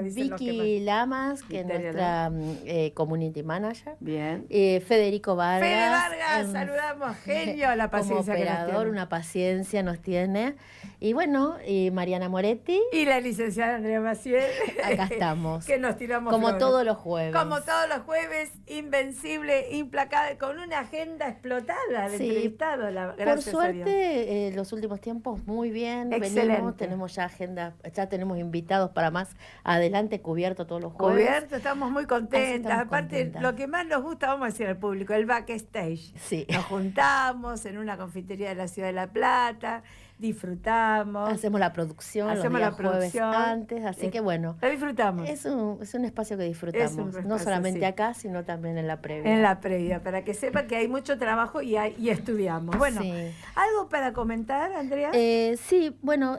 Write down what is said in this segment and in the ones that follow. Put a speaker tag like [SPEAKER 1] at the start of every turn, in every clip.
[SPEAKER 1] dicen los que
[SPEAKER 2] Vicky Lamas, que es
[SPEAKER 1] Victoria
[SPEAKER 2] nuestra community manager.
[SPEAKER 1] Bien.
[SPEAKER 2] Federico Vargas.
[SPEAKER 1] Fede Vargas, saludamos, genio, la
[SPEAKER 2] Como
[SPEAKER 1] paciencia que nos
[SPEAKER 2] operador,
[SPEAKER 1] tiene.
[SPEAKER 2] una paciencia nos tiene. Y bueno, y Mariana Moretti.
[SPEAKER 1] Y la licenciada Andrea Maciel.
[SPEAKER 2] Acá estamos.
[SPEAKER 1] Que nos tiramos
[SPEAKER 2] como
[SPEAKER 1] flores.
[SPEAKER 2] todos los jueves.
[SPEAKER 1] Como todos los jueves, invencible, implacable, con una agenda explotada de entrevistados.
[SPEAKER 2] Por suerte, los últimos tiempos muy bien.
[SPEAKER 1] Excelente.
[SPEAKER 2] Tenemos ya agenda, ya tenemos invitados para más adelante, cubierto todos los jueves.
[SPEAKER 1] Cubierto, estamos muy contentas. Aparte, lo que más nos gusta, vamos a decir al público, el backstage.
[SPEAKER 2] Sí.
[SPEAKER 1] Nos juntamos en una confitería de la Ciudad de La Plata, disfrutamos.
[SPEAKER 2] Hacemos la producción,
[SPEAKER 1] hacemos
[SPEAKER 2] los
[SPEAKER 1] la
[SPEAKER 2] jueves
[SPEAKER 1] producción
[SPEAKER 2] antes, así que bueno.
[SPEAKER 1] La disfrutamos.
[SPEAKER 2] Es un espacio que disfrutamos, no solamente acá, sino también en la previa.
[SPEAKER 1] En la previa, para que sepan que hay mucho trabajo y estudiamos. Bueno, ¿algo para comentar, Andrea?
[SPEAKER 2] Sí, bueno,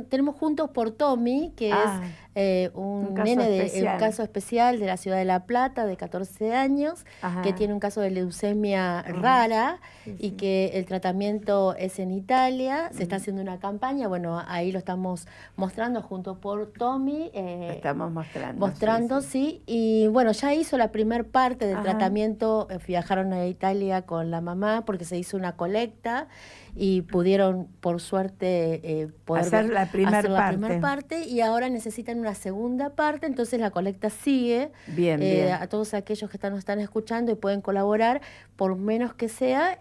[SPEAKER 2] tenemos Juntos por Tommy, que es un caso especial de la Ciudad de La Plata, de 14 años, que tiene un caso de leucemia rara y que el tratamiento es en Italia. Se está haciendo una campaña, bueno, ahí lo estamos mostrando Juntos por Tommy.
[SPEAKER 1] Estamos mostrando.
[SPEAKER 2] Mostrando, sí. Y bueno, ya hizo la primer parte del tratamiento, viajaron a Italia con la mamá porque se hizo una colecta y pudieron, por suerte, poder
[SPEAKER 1] hacer la primera
[SPEAKER 2] parte, y ahora necesitan una segunda parte, entonces la colecta sigue.
[SPEAKER 1] Bien.
[SPEAKER 2] A todos aquellos que nos están escuchando y pueden colaborar, por menos que sea,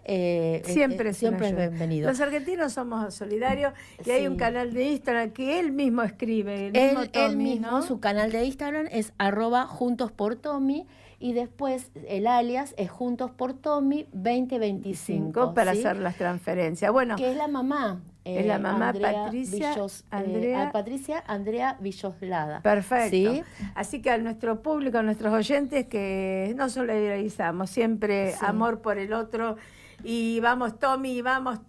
[SPEAKER 1] siempre
[SPEAKER 2] es bienvenido.
[SPEAKER 1] Los argentinos somos solidarios y hay un canal de Instagram que él mismo escribe.
[SPEAKER 2] Él mismo, ¿no? Su canal de Instagram es @juntosportommy. Y después el alias es Juntos por Tommy 2025.
[SPEAKER 1] Para hacer las transferencias. Bueno,
[SPEAKER 2] que es la mamá.
[SPEAKER 1] Es la mamá
[SPEAKER 2] Patricia Andrea Villoslada.
[SPEAKER 1] Perfecto.
[SPEAKER 2] ¿Sí?
[SPEAKER 1] Así que a nuestro público, a nuestros oyentes, que nos solidarizamos, siempre amor por el otro. Y vamos Tommy, vamos,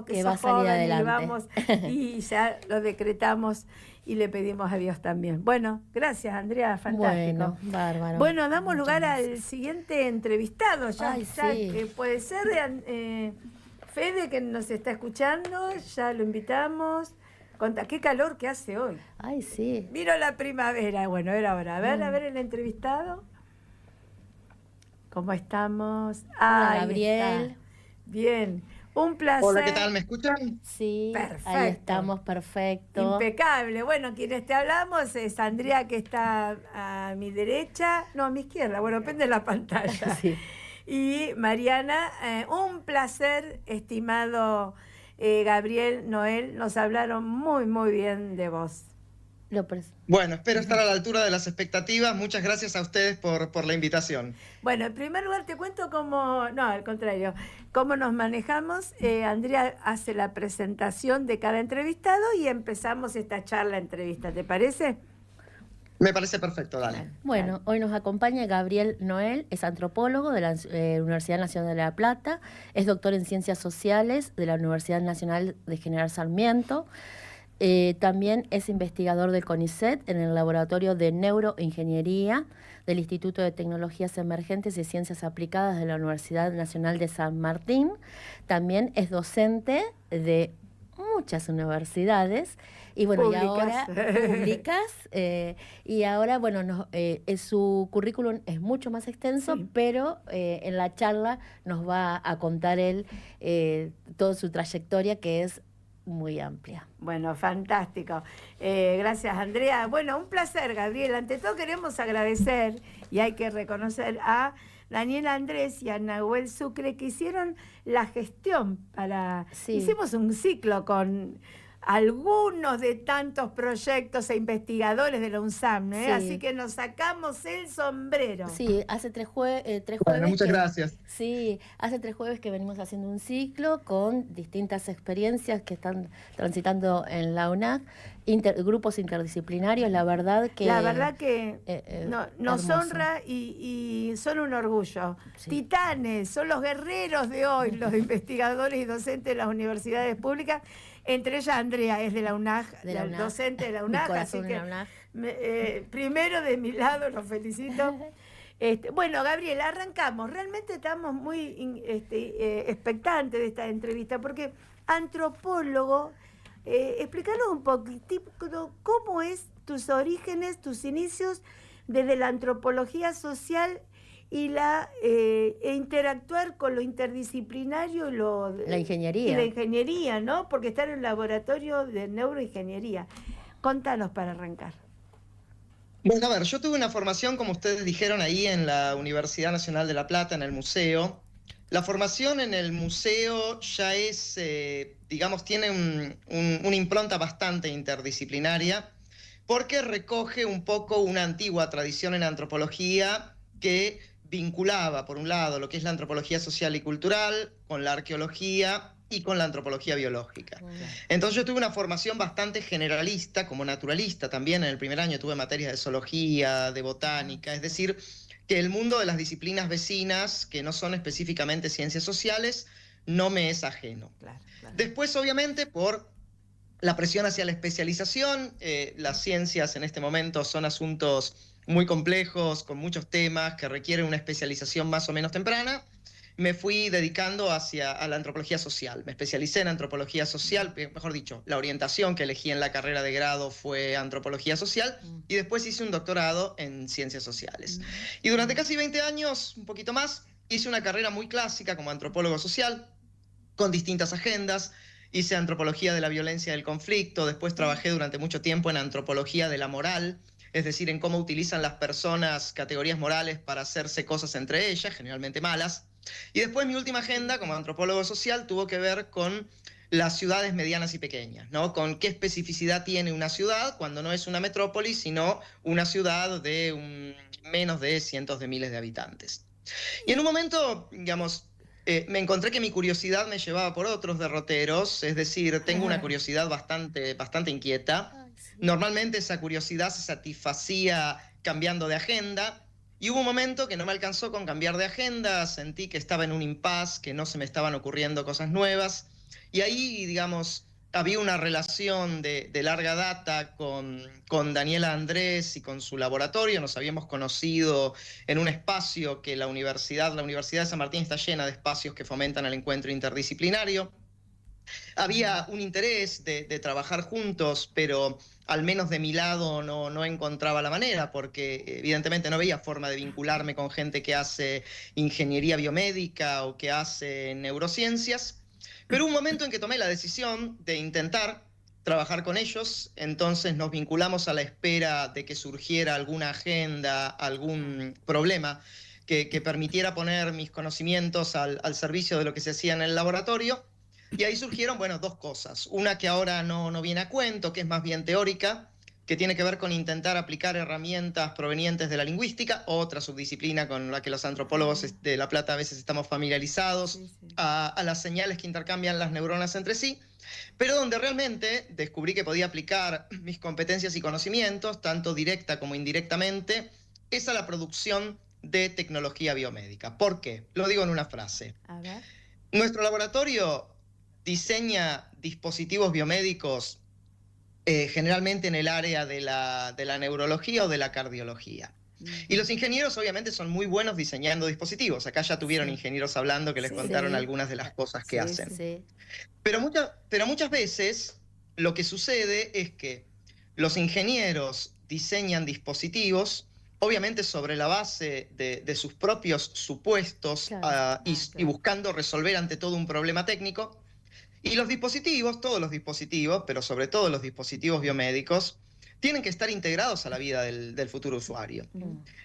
[SPEAKER 1] que
[SPEAKER 2] va a
[SPEAKER 1] sos
[SPEAKER 2] salir
[SPEAKER 1] joven,
[SPEAKER 2] adelante.
[SPEAKER 1] y vamos, y ya lo decretamos y le pedimos a Dios también. Bueno, gracias Andrea, fantástico.
[SPEAKER 2] Bueno, bárbaro.
[SPEAKER 1] Bueno, damos lugar al siguiente entrevistado,
[SPEAKER 2] sí.
[SPEAKER 1] Puede ser Fede, que nos está escuchando, ya lo invitamos. Qué calor que hace hoy.
[SPEAKER 2] Ay, sí.
[SPEAKER 1] Vino la primavera, bueno, era hora. A ver el entrevistado. ¿Cómo estamos?
[SPEAKER 2] Hola, Gabriel.
[SPEAKER 1] Está. Bien, un placer.
[SPEAKER 3] Hola, ¿qué tal? ¿Me escuchan?
[SPEAKER 2] Sí,
[SPEAKER 1] perfecto.
[SPEAKER 2] Ahí estamos, perfecto.
[SPEAKER 1] Impecable. Bueno, quienes te hablamos es Andrea, que está a mi derecha, no, a mi izquierda, bueno, depende de la pantalla.
[SPEAKER 2] Sí.
[SPEAKER 1] Y Mariana, un placer, estimado Gabriel, Noel, nos hablaron muy, muy bien de vos.
[SPEAKER 3] Bueno, espero estar a la altura de las expectativas. Muchas gracias a ustedes por la invitación.
[SPEAKER 1] Bueno, en primer lugar te cuento cómo nos manejamos. Andrea hace la presentación de cada entrevistado y empezamos esta entrevista. ¿Te parece?
[SPEAKER 3] Me parece perfecto, dale.
[SPEAKER 2] Bueno, hoy nos acompaña Gabriel Noel, es antropólogo de la Universidad Nacional de La Plata, es doctor en Ciencias Sociales de la Universidad Nacional de General Sarmiento. También es investigador del CONICET en el Laboratorio de Neuroingeniería del Instituto de Tecnologías Emergentes y Ciencias Aplicadas de la Universidad Nacional de San Martín. También es docente de muchas universidades y bueno,
[SPEAKER 1] públicas.
[SPEAKER 2] Y ahora públicas y ahora bueno, su currículum es mucho más extenso, pero en la charla nos va a contar él toda su trayectoria, que es muy amplia.
[SPEAKER 1] Bueno, fantástico. Gracias, Andrea. Bueno, un placer, Gabriel. Ante todo queremos agradecer, y hay que reconocer a Daniela Andrés y a Nahuel Sucre, que hicieron la gestión para...
[SPEAKER 2] Sí.
[SPEAKER 1] Hicimos un ciclo con algunos de tantos proyectos e investigadores de la UNSAM, ¿no?
[SPEAKER 2] Sí.
[SPEAKER 1] Así que nos sacamos el sombrero.
[SPEAKER 2] Sí, hace tres jueves.
[SPEAKER 3] Bueno, muchas gracias.
[SPEAKER 2] Sí, hace 3 jueves que venimos haciendo un ciclo con distintas experiencias que están transitando en la UNAC, grupos interdisciplinarios. La verdad que
[SPEAKER 1] nos
[SPEAKER 2] hermoso.
[SPEAKER 1] honra y son un orgullo.
[SPEAKER 2] Sí.
[SPEAKER 1] Titanes, son los guerreros de hoy, los investigadores y docentes de las universidades públicas. Entre ellas Andrea es de la UNAG, docente de la UNAG, así que primero de mi lado los felicito. Bueno, Gabriel, arrancamos. Realmente estamos muy expectantes de esta entrevista porque antropólogo, explícanos un poquitito cómo es tus orígenes, tus inicios desde la antropología social y interactuar con lo interdisciplinario y
[SPEAKER 2] la ingeniería.
[SPEAKER 1] Y la ingeniería, ¿no? Porque está en el laboratorio de neuroingeniería. Contanos para arrancar.
[SPEAKER 3] Bueno, a ver, yo tuve una formación, como ustedes dijeron, ahí en la Universidad Nacional de La Plata, en el museo. La formación en el museo ya es, digamos, tiene una impronta bastante interdisciplinaria, porque recoge un poco una antigua tradición en antropología que vinculaba, por un lado, lo que es la antropología social y cultural con la arqueología y con la antropología biológica. Entonces yo tuve una formación bastante generalista, como naturalista también. En el primer año tuve materias de zoología, de botánica, es decir, que el mundo de las disciplinas vecinas, que no son específicamente ciencias sociales, no me es ajeno. Después, obviamente, por la presión hacia la especialización, las ciencias en este momento son asuntos muy complejos, con muchos temas que requieren una especialización más o menos temprana. Me fui dedicando a la antropología social. Me especialicé en antropología social, mejor dicho, la orientación que elegí en la carrera de grado fue antropología social, y después hice un doctorado en ciencias sociales. Y durante casi 20 años, un poquito más, hice una carrera muy clásica como antropólogo social, con distintas agendas. Hice antropología de la violencia y del conflicto, después trabajé durante mucho tiempo en antropología de la moral, es decir, en cómo utilizan las personas categorías morales para hacerse cosas entre ellas, generalmente malas. Y después mi última agenda como antropólogo social tuvo que ver con las ciudades medianas y pequeñas, ¿no? Con qué especificidad tiene una ciudad cuando no es una metrópoli, sino una ciudad de menos de cientos de miles de habitantes. Y en un momento, digamos, me encontré que mi curiosidad me llevaba por otros derroteros, es decir, tengo una curiosidad bastante inquieta. Normalmente esa curiosidad se satisfacía cambiando de agenda, y hubo un momento que no me alcanzó con cambiar de agenda, sentí que estaba en un impasse, que no se me estaban ocurriendo cosas nuevas, y ahí, digamos, había una relación de larga data con Daniela Andrés y con su laboratorio. Nos habíamos conocido en un espacio que la Universidad de San Martín está llena de espacios que fomentan el encuentro interdisciplinario. Había un interés de trabajar juntos, pero al menos de mi lado no encontraba la manera, porque evidentemente no veía forma de vincularme con gente que hace ingeniería biomédica o que hace neurociencias. Pero hubo un momento en que tomé la decisión de intentar trabajar con ellos, entonces nos vinculamos a la espera de que surgiera alguna agenda, algún problema que permitiera poner mis conocimientos al servicio de lo que se hacía en el laboratorio. Y ahí surgieron, bueno, dos cosas. Una que ahora no viene a cuento, que es más bien teórica, que tiene que ver con intentar aplicar herramientas provenientes de la lingüística, otra subdisciplina con la que los antropólogos de La Plata a veces estamos familiarizados, a las señales que intercambian las neuronas entre sí, pero donde realmente descubrí que podía aplicar mis competencias y conocimientos, tanto directa como indirectamente, es a la producción de tecnología biomédica. ¿Por qué? Lo digo en una frase. A ver. Nuestro laboratorio diseña dispositivos biomédicos generalmente en el área de la neurología o de la cardiología. Y los ingenieros obviamente son muy buenos diseñando dispositivos. Acá ya tuvieron ingenieros hablando que les contaron algunas de las cosas que hacen. Pero muchas veces lo que sucede es que los ingenieros diseñan dispositivos, obviamente sobre la base de sus propios supuestos y buscando resolver ante todo un problema técnico. Y los dispositivos, todos los dispositivos, pero sobre todo los dispositivos biomédicos, tienen que estar integrados a la vida del futuro usuario.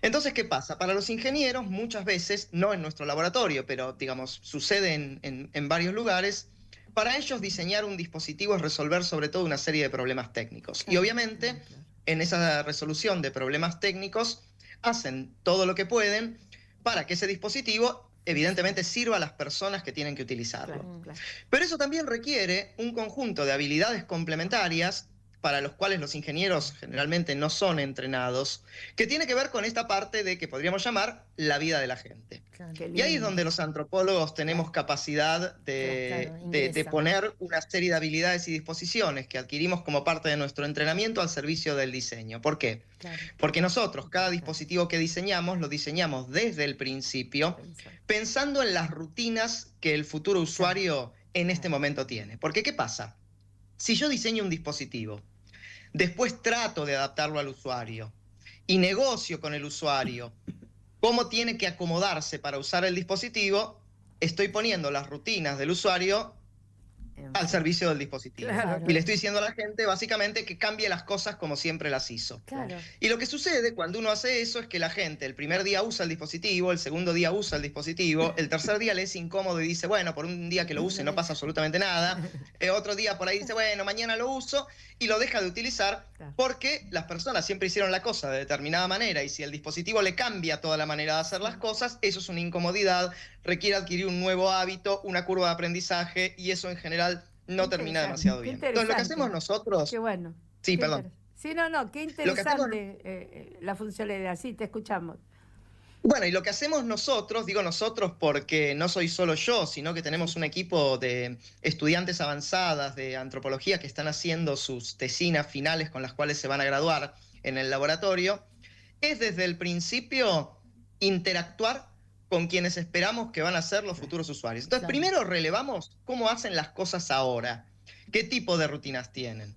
[SPEAKER 3] Entonces, ¿qué pasa? Para los ingenieros, muchas veces, no en nuestro laboratorio, pero digamos, sucede en varios lugares, para ellos diseñar un dispositivo es resolver sobre todo una serie de problemas técnicos. Y obviamente, en esa resolución de problemas técnicos, hacen todo lo que pueden para que ese dispositivo evidentemente sirva a las personas que tienen que utilizarlo. Pero eso también requiere un conjunto de habilidades complementarias para los cuales los ingenieros generalmente no son entrenados, que tiene que ver con esta parte de que podríamos llamar la vida de la gente. Y ahí es donde los antropólogos tenemos capacidad de poner una serie de habilidades y disposiciones que adquirimos como parte de nuestro entrenamiento al servicio del diseño. ¿Por qué? Porque nosotros, cada dispositivo que diseñamos, lo diseñamos desde el principio, pensando en las rutinas que el futuro usuario en este momento tiene. Porque, ¿qué pasa? Si yo diseño un dispositivo, después trato de adaptarlo al usuario y negocio con el usuario cómo tiene que acomodarse para usar el dispositivo, estoy poniendo las rutinas del usuario al servicio del dispositivo.
[SPEAKER 1] Claro.
[SPEAKER 3] Y le estoy diciendo a la gente básicamente que cambie las cosas como siempre las hizo.
[SPEAKER 2] Claro.
[SPEAKER 3] Y lo que sucede cuando uno hace eso es que la gente el primer día usa el dispositivo, el segundo día usa el dispositivo, el tercer día le es incómodo y dice, bueno, por un día que lo use no pasa absolutamente nada. Otro día por ahí dice, bueno, mañana lo uso, y lo deja de utilizar porque las personas siempre hicieron la cosa de determinada manera, y si el dispositivo le cambia toda la manera de hacer las cosas, eso es una incomodidad, requiere adquirir un nuevo hábito, una curva de aprendizaje, y eso en general no termina demasiado bien. Entonces, lo que hacemos nosotros...
[SPEAKER 1] Qué bueno.
[SPEAKER 3] Sí, perdón.
[SPEAKER 1] Sí, no, qué interesante la funcionalidad. Sí, te escuchamos.
[SPEAKER 3] Bueno, y lo que hacemos nosotros, digo nosotros porque no soy solo yo, sino que tenemos un equipo de estudiantes avanzadas de antropología que están haciendo sus tesinas finales con las cuales se van a graduar en el laboratorio, es desde el principio interactuar con quienes esperamos que van a ser los futuros usuarios. Entonces, primero relevamos cómo hacen las cosas ahora, qué tipo de rutinas tienen.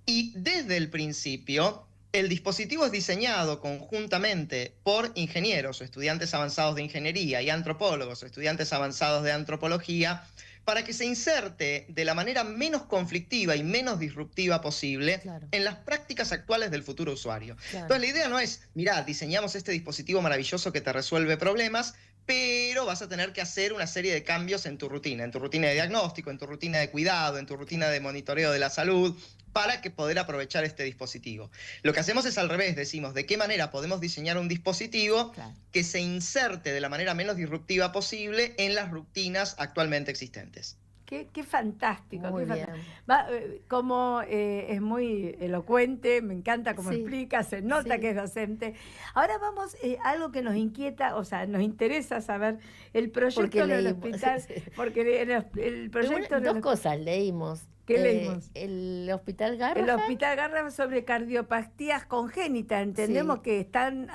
[SPEAKER 3] Y desde el principio, el dispositivo es diseñado conjuntamente por ingenieros o estudiantes avanzados de ingeniería y antropólogos o estudiantes avanzados de antropología para que se inserte de la manera menos conflictiva y menos disruptiva posible en las prácticas actuales del futuro usuario. Entonces la idea no es, mirá, diseñamos este dispositivo maravilloso que te resuelve problemas, pero vas a tener que hacer una serie de cambios en tu rutina de diagnóstico, en tu rutina de cuidado, en tu rutina de monitoreo de la salud, para que poder aprovechar este dispositivo. Lo que hacemos es al revés, decimos de qué manera podemos diseñar un dispositivo que se inserte de la manera menos disruptiva posible en las rutinas actualmente existentes.
[SPEAKER 1] Qué fantástico.
[SPEAKER 2] Muy
[SPEAKER 1] qué
[SPEAKER 2] bien.
[SPEAKER 1] Como es muy elocuente, me encanta cómo explica, se nota que es docente. Ahora vamos a algo que nos inquieta, o sea, nos interesa saber el proyecto del hospital, porque el proyecto...
[SPEAKER 2] Dos cosas leímos.
[SPEAKER 1] ¿Qué leímos?
[SPEAKER 2] El Hospital Garrahan.
[SPEAKER 1] El Hospital Garrahan sobre cardiopatías congénitas. Entendemos que están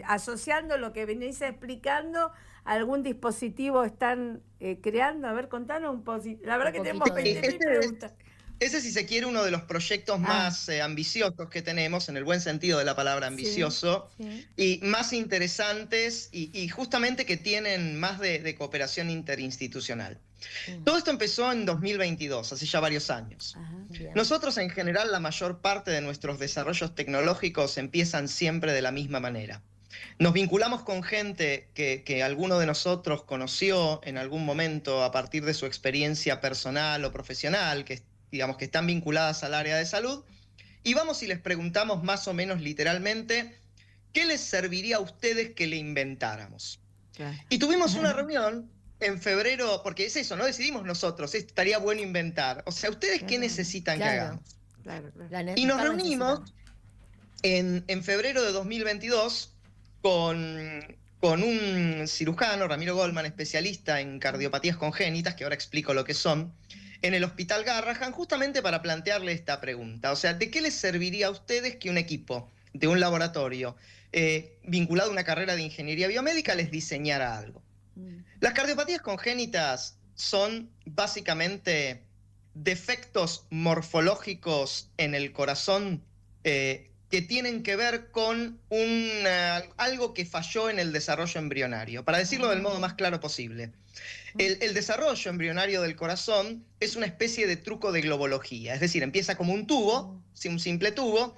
[SPEAKER 1] asociando lo que venís explicando, algún dispositivo están creando. A ver, contanos un poquito. La verdad que tenemos 20.000 preguntas.
[SPEAKER 3] Ese, si se quiere, uno de los proyectos más ambiciosos que tenemos, en el buen sentido de la palabra ambicioso, y más interesantes y justamente que tienen más de cooperación interinstitucional. Todo esto empezó en 2022, hace ya varios años. Nosotros, en general, la mayor parte de nuestros desarrollos tecnológicos empiezan siempre de la misma manera. Nos vinculamos con gente que alguno de nosotros conoció en algún momento a partir de su experiencia personal o profesional, que digamos que están vinculadas al área de salud, y vamos y les preguntamos más o menos literalmente, ¿qué les serviría a ustedes que le inventáramos? Y tuvimos una reunión en febrero, porque es eso, no decidimos nosotros, estaría bueno inventar. O sea, ¿ustedes qué necesitan que hagamos? Y nos reunimos en febrero de 2022 con un cirujano, Ramiro Goldman, especialista en cardiopatías congénitas, que ahora explico lo que son, en el Hospital Garrahan, justamente para plantearle esta pregunta. O sea, ¿de qué les serviría a ustedes que un equipo de un laboratorio vinculado a una carrera de ingeniería biomédica les diseñara algo? Las cardiopatías congénitas son básicamente defectos morfológicos en el corazón que tienen que ver con algo que falló en el desarrollo embrionario. Para decirlo del modo más claro posible, el desarrollo embrionario del corazón es una especie de truco de globología, es decir, empieza como un tubo, un simple tubo,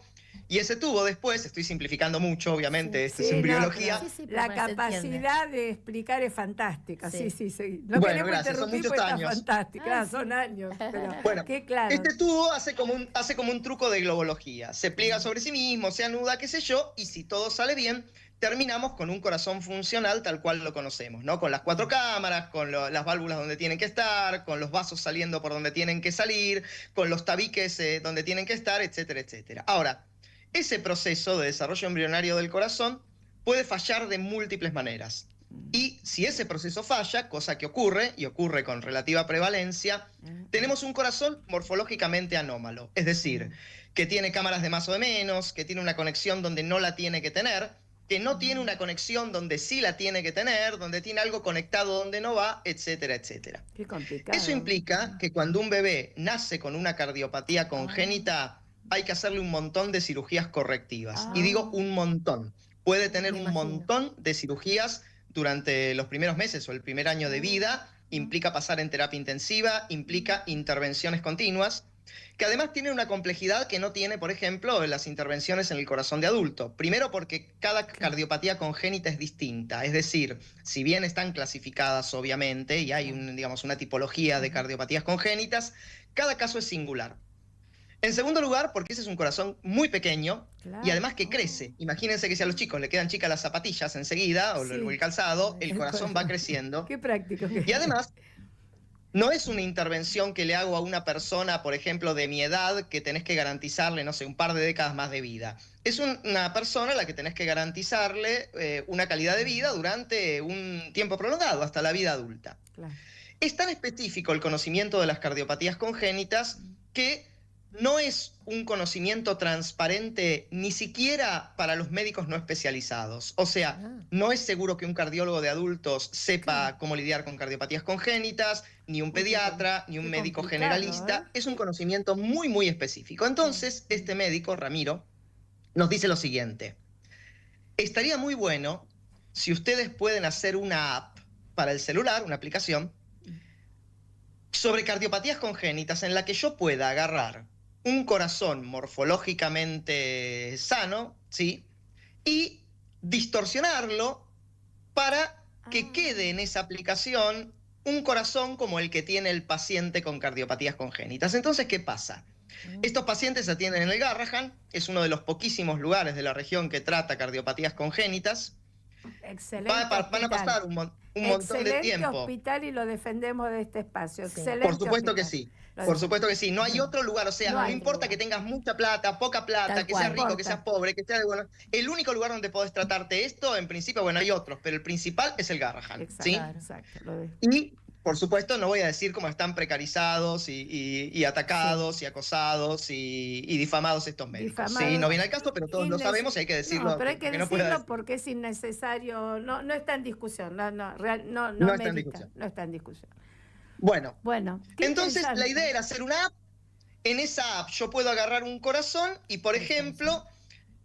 [SPEAKER 3] y ese tubo después, estoy simplificando mucho, obviamente, esto es embriología.
[SPEAKER 1] La capacidad de explicar es fantástica, No
[SPEAKER 3] bueno,
[SPEAKER 1] queremos
[SPEAKER 3] gracias, son muchos años.
[SPEAKER 1] Fantástica, son años, pero
[SPEAKER 3] bueno,
[SPEAKER 1] qué claro.
[SPEAKER 3] Este tubo hace como un truco de globología, se pliega sobre sí mismo, se anuda, qué sé yo, y si todo sale bien, terminamos con un corazón funcional tal cual lo conocemos, ¿no? Con las 4 cámaras, con las válvulas donde tienen que estar, con los vasos saliendo por donde tienen que salir, con los tabiques donde tienen que estar, etcétera, etcétera. Ahora, ese proceso de desarrollo embrionario del corazón puede fallar de múltiples maneras. Y si ese proceso falla, cosa que ocurre, y ocurre con relativa prevalencia, tenemos un corazón morfológicamente anómalo. Es decir, que tiene cámaras de más o de menos, que tiene una conexión donde no la tiene que tener, que no tiene una conexión donde sí la tiene que tener, donde tiene algo conectado donde no va, etcétera, etcétera.
[SPEAKER 1] Qué complicado.
[SPEAKER 3] Eso implica que cuando un bebé nace con una cardiopatía congénita, hay que hacerle un montón de cirugías correctivas. Y digo un montón. Puede tener un montón de cirugías durante los primeros meses o el primer año de vida. Implica pasar en terapia intensiva, implica intervenciones continuas, que además tienen una complejidad que no tiene, por ejemplo, las intervenciones en el corazón de adulto. Primero porque cada cardiopatía congénita es distinta, es decir, si bien están clasificadas obviamente y hay digamos, una tipología de cardiopatías congénitas, cada caso es singular. En segundo lugar, porque ese es un corazón muy pequeño y además que crece. Imagínense que si a los chicos le quedan chicas las zapatillas enseguida o el calzado, el corazón va creciendo.
[SPEAKER 1] Qué práctico.
[SPEAKER 3] Y además, no es una intervención que le hago a una persona, por ejemplo, de mi edad, que tenés que garantizarle, no sé, un par de décadas más de vida. Es una persona a la que tenés que garantizarle una calidad de vida durante un tiempo prolongado, hasta la vida adulta. Claro. Es tan específico el conocimiento de las cardiopatías congénitas que no es un conocimiento transparente ni siquiera para los médicos no especializados. O sea, no es seguro que un cardiólogo de adultos sepa cómo lidiar con cardiopatías congénitas, ni un pediatra, ni un médico generalista. Es un conocimiento muy, muy específico. Entonces, este médico, Ramiro, nos dice lo siguiente. Estaría muy bueno si ustedes pueden hacer una app para el celular, una aplicación, sobre cardiopatías congénitas en la que yo pueda agarrar un corazón morfológicamente sano, ¿sí? Y distorsionarlo para que quede en esa aplicación un corazón como el que tiene el paciente con cardiopatías congénitas. Entonces, ¿qué pasa? Estos pacientes se atienden en el Garrahan, es uno de los poquísimos lugares de la región que trata cardiopatías congénitas.
[SPEAKER 1] Excelente.
[SPEAKER 3] Van a pasar un montón de tiempo.
[SPEAKER 1] Excelente hospital y lo defendemos de este espacio.
[SPEAKER 3] Sí.
[SPEAKER 1] Excelente.
[SPEAKER 3] Por supuesto que sí. Por supuesto que sí. No hay otro lugar. O sea, no importa que tengas mucha plata, poca plata, que seas rico, que seas pobre, que seas de bueno. El único lugar donde podés tratarte esto, en principio, bueno, hay otros, pero el principal es el Garrahan.
[SPEAKER 1] Exacto.
[SPEAKER 3] ¿Sí?
[SPEAKER 1] Exacto.
[SPEAKER 3] Y, por supuesto, no voy a decir cómo están precarizados y atacados y acosados y difamados estos médicos. Sí, no viene al caso, pero todos lo sabemos y hay que decirlo.
[SPEAKER 1] No, pero hay que decirlo porque es innecesario. No está en discusión. No está en discusión. No está en discusión.
[SPEAKER 3] Bueno, entonces la idea era hacer una app. En esa app yo puedo agarrar un corazón y, por ejemplo,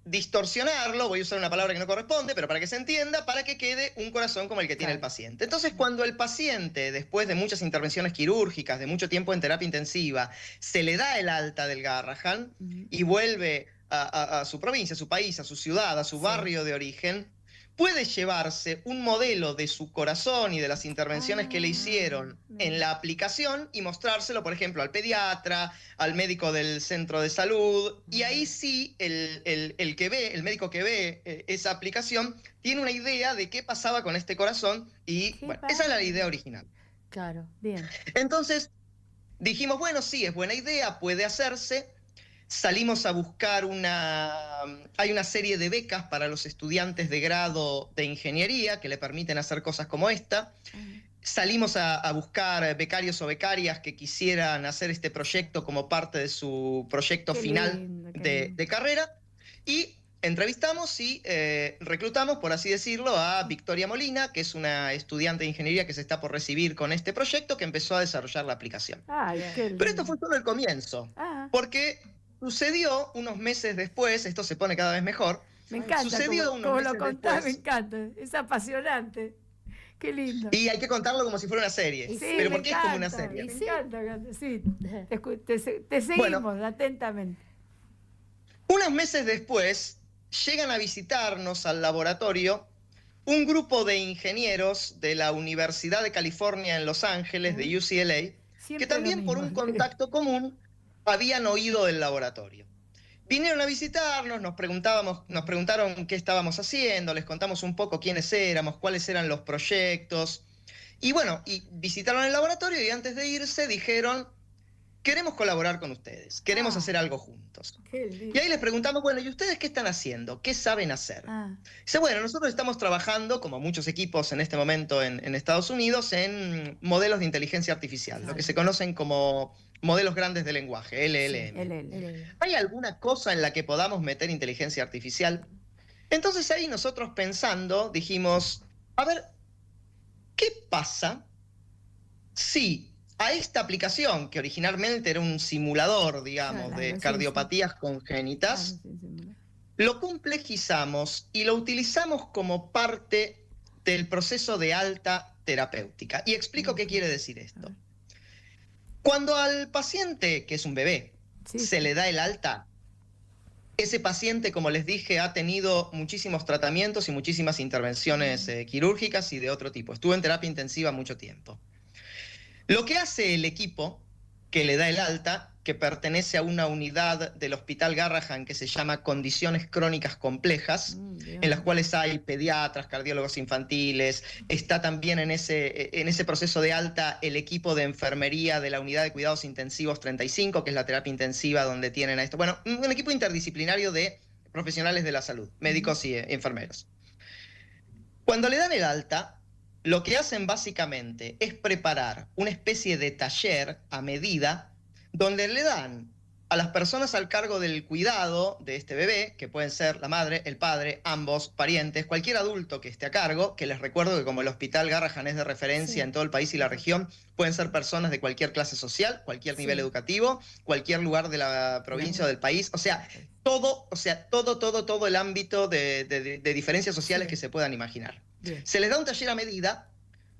[SPEAKER 3] distorsionarlo, voy a usar una palabra que no corresponde, pero para que se entienda, para que quede un corazón como el que tiene el paciente. Entonces, cuando el paciente, después de muchas intervenciones quirúrgicas, de mucho tiempo en terapia intensiva, se le da el alta del Garrahan y vuelve a su provincia, a su país, a su ciudad, a su barrio de origen, puede llevarse un modelo de su corazón y de las intervenciones que le hicieron en la aplicación y mostrárselo, por ejemplo, al pediatra, al médico del centro de salud. Y ahí sí, el médico que ve esa aplicación tiene una idea de qué pasaba con este corazón y bueno, esa es la idea original.
[SPEAKER 2] Claro, bien.
[SPEAKER 3] Entonces dijimos, bueno, sí, es buena idea, puede hacerse. Salimos a buscar hay una serie de becas para los estudiantes de grado de ingeniería que le permiten hacer cosas como esta. Salimos a buscar becarios o becarias que quisieran hacer este proyecto como parte de su proyecto final de carrera. Y entrevistamos y reclutamos, por así decirlo, a Victoria Molina, que es una estudiante de ingeniería que se está por recibir con este proyecto, que empezó a desarrollar la aplicación. Pero esto fue solo el comienzo, porque sucedió unos meses después, esto se pone cada vez mejor.
[SPEAKER 1] Me encanta,
[SPEAKER 3] sucedió
[SPEAKER 1] como lo contás, me encanta, es apasionante. Qué lindo.
[SPEAKER 3] Y hay que contarlo como si fuera una serie.
[SPEAKER 1] Sí,
[SPEAKER 3] pero ¿por qué es como una serie?
[SPEAKER 1] Me encanta, sí. Te seguimos atentamente.
[SPEAKER 3] Unos meses después, llegan a visitarnos al laboratorio un grupo de ingenieros de la Universidad de California en Los Ángeles, de UCLA, que también por un contacto común habían oído del laboratorio. Vinieron a visitarnos, nos preguntaron qué estábamos haciendo, les contamos un poco quiénes éramos, cuáles eran los proyectos. Y bueno, visitaron el laboratorio y antes de irse dijeron, queremos colaborar con ustedes, queremos hacer algo juntos. Y ahí les preguntamos, bueno, ¿y ustedes qué están haciendo? ¿Qué saben hacer? Dice, bueno, nosotros estamos trabajando, como muchos equipos en este momento en Estados Unidos, en modelos de inteligencia artificial, lo que se conocen como modelos grandes de lenguaje, LLM.
[SPEAKER 1] Sí, LLM.
[SPEAKER 3] ¿Hay alguna cosa en la que podamos meter inteligencia artificial? Entonces ahí nosotros pensando dijimos, a ver, ¿qué pasa si a esta aplicación, que originalmente era un simulador, digamos, de cardiopatías congénitas, lo complejizamos y lo utilizamos como parte del proceso de alta terapéutica? Y explico qué quiere decir esto. Cuando al paciente, que es un bebé, se le da el alta, ese paciente, como les dije, ha tenido muchísimos tratamientos y muchísimas intervenciones quirúrgicas y de otro tipo. Estuvo en terapia intensiva mucho tiempo. Lo que hace el equipo que le da el alta, que pertenece a una unidad del Hospital Garrahan que se llama Condiciones Crónicas Complejas, en las cuales hay pediatras, cardiólogos infantiles, está también en ese proceso de alta el equipo de enfermería de la Unidad de Cuidados Intensivos 35, que es la terapia intensiva donde tienen a esto. Bueno, un equipo interdisciplinario de profesionales de la salud, médicos y enfermeros. Cuando le dan el alta, lo que hacen básicamente es preparar una especie de taller a medida donde le dan a las personas al cargo del cuidado de este bebé, que pueden ser la madre, el padre, ambos parientes, cualquier adulto que esté a cargo, que les recuerdo que como el Hospital Garrahan es de referencia en todo el país y la región, pueden ser personas de cualquier clase social, cualquier nivel educativo, cualquier lugar de la provincia o del país, o sea, todo el ámbito de diferencias sociales que se puedan imaginar. Se les da un taller a medida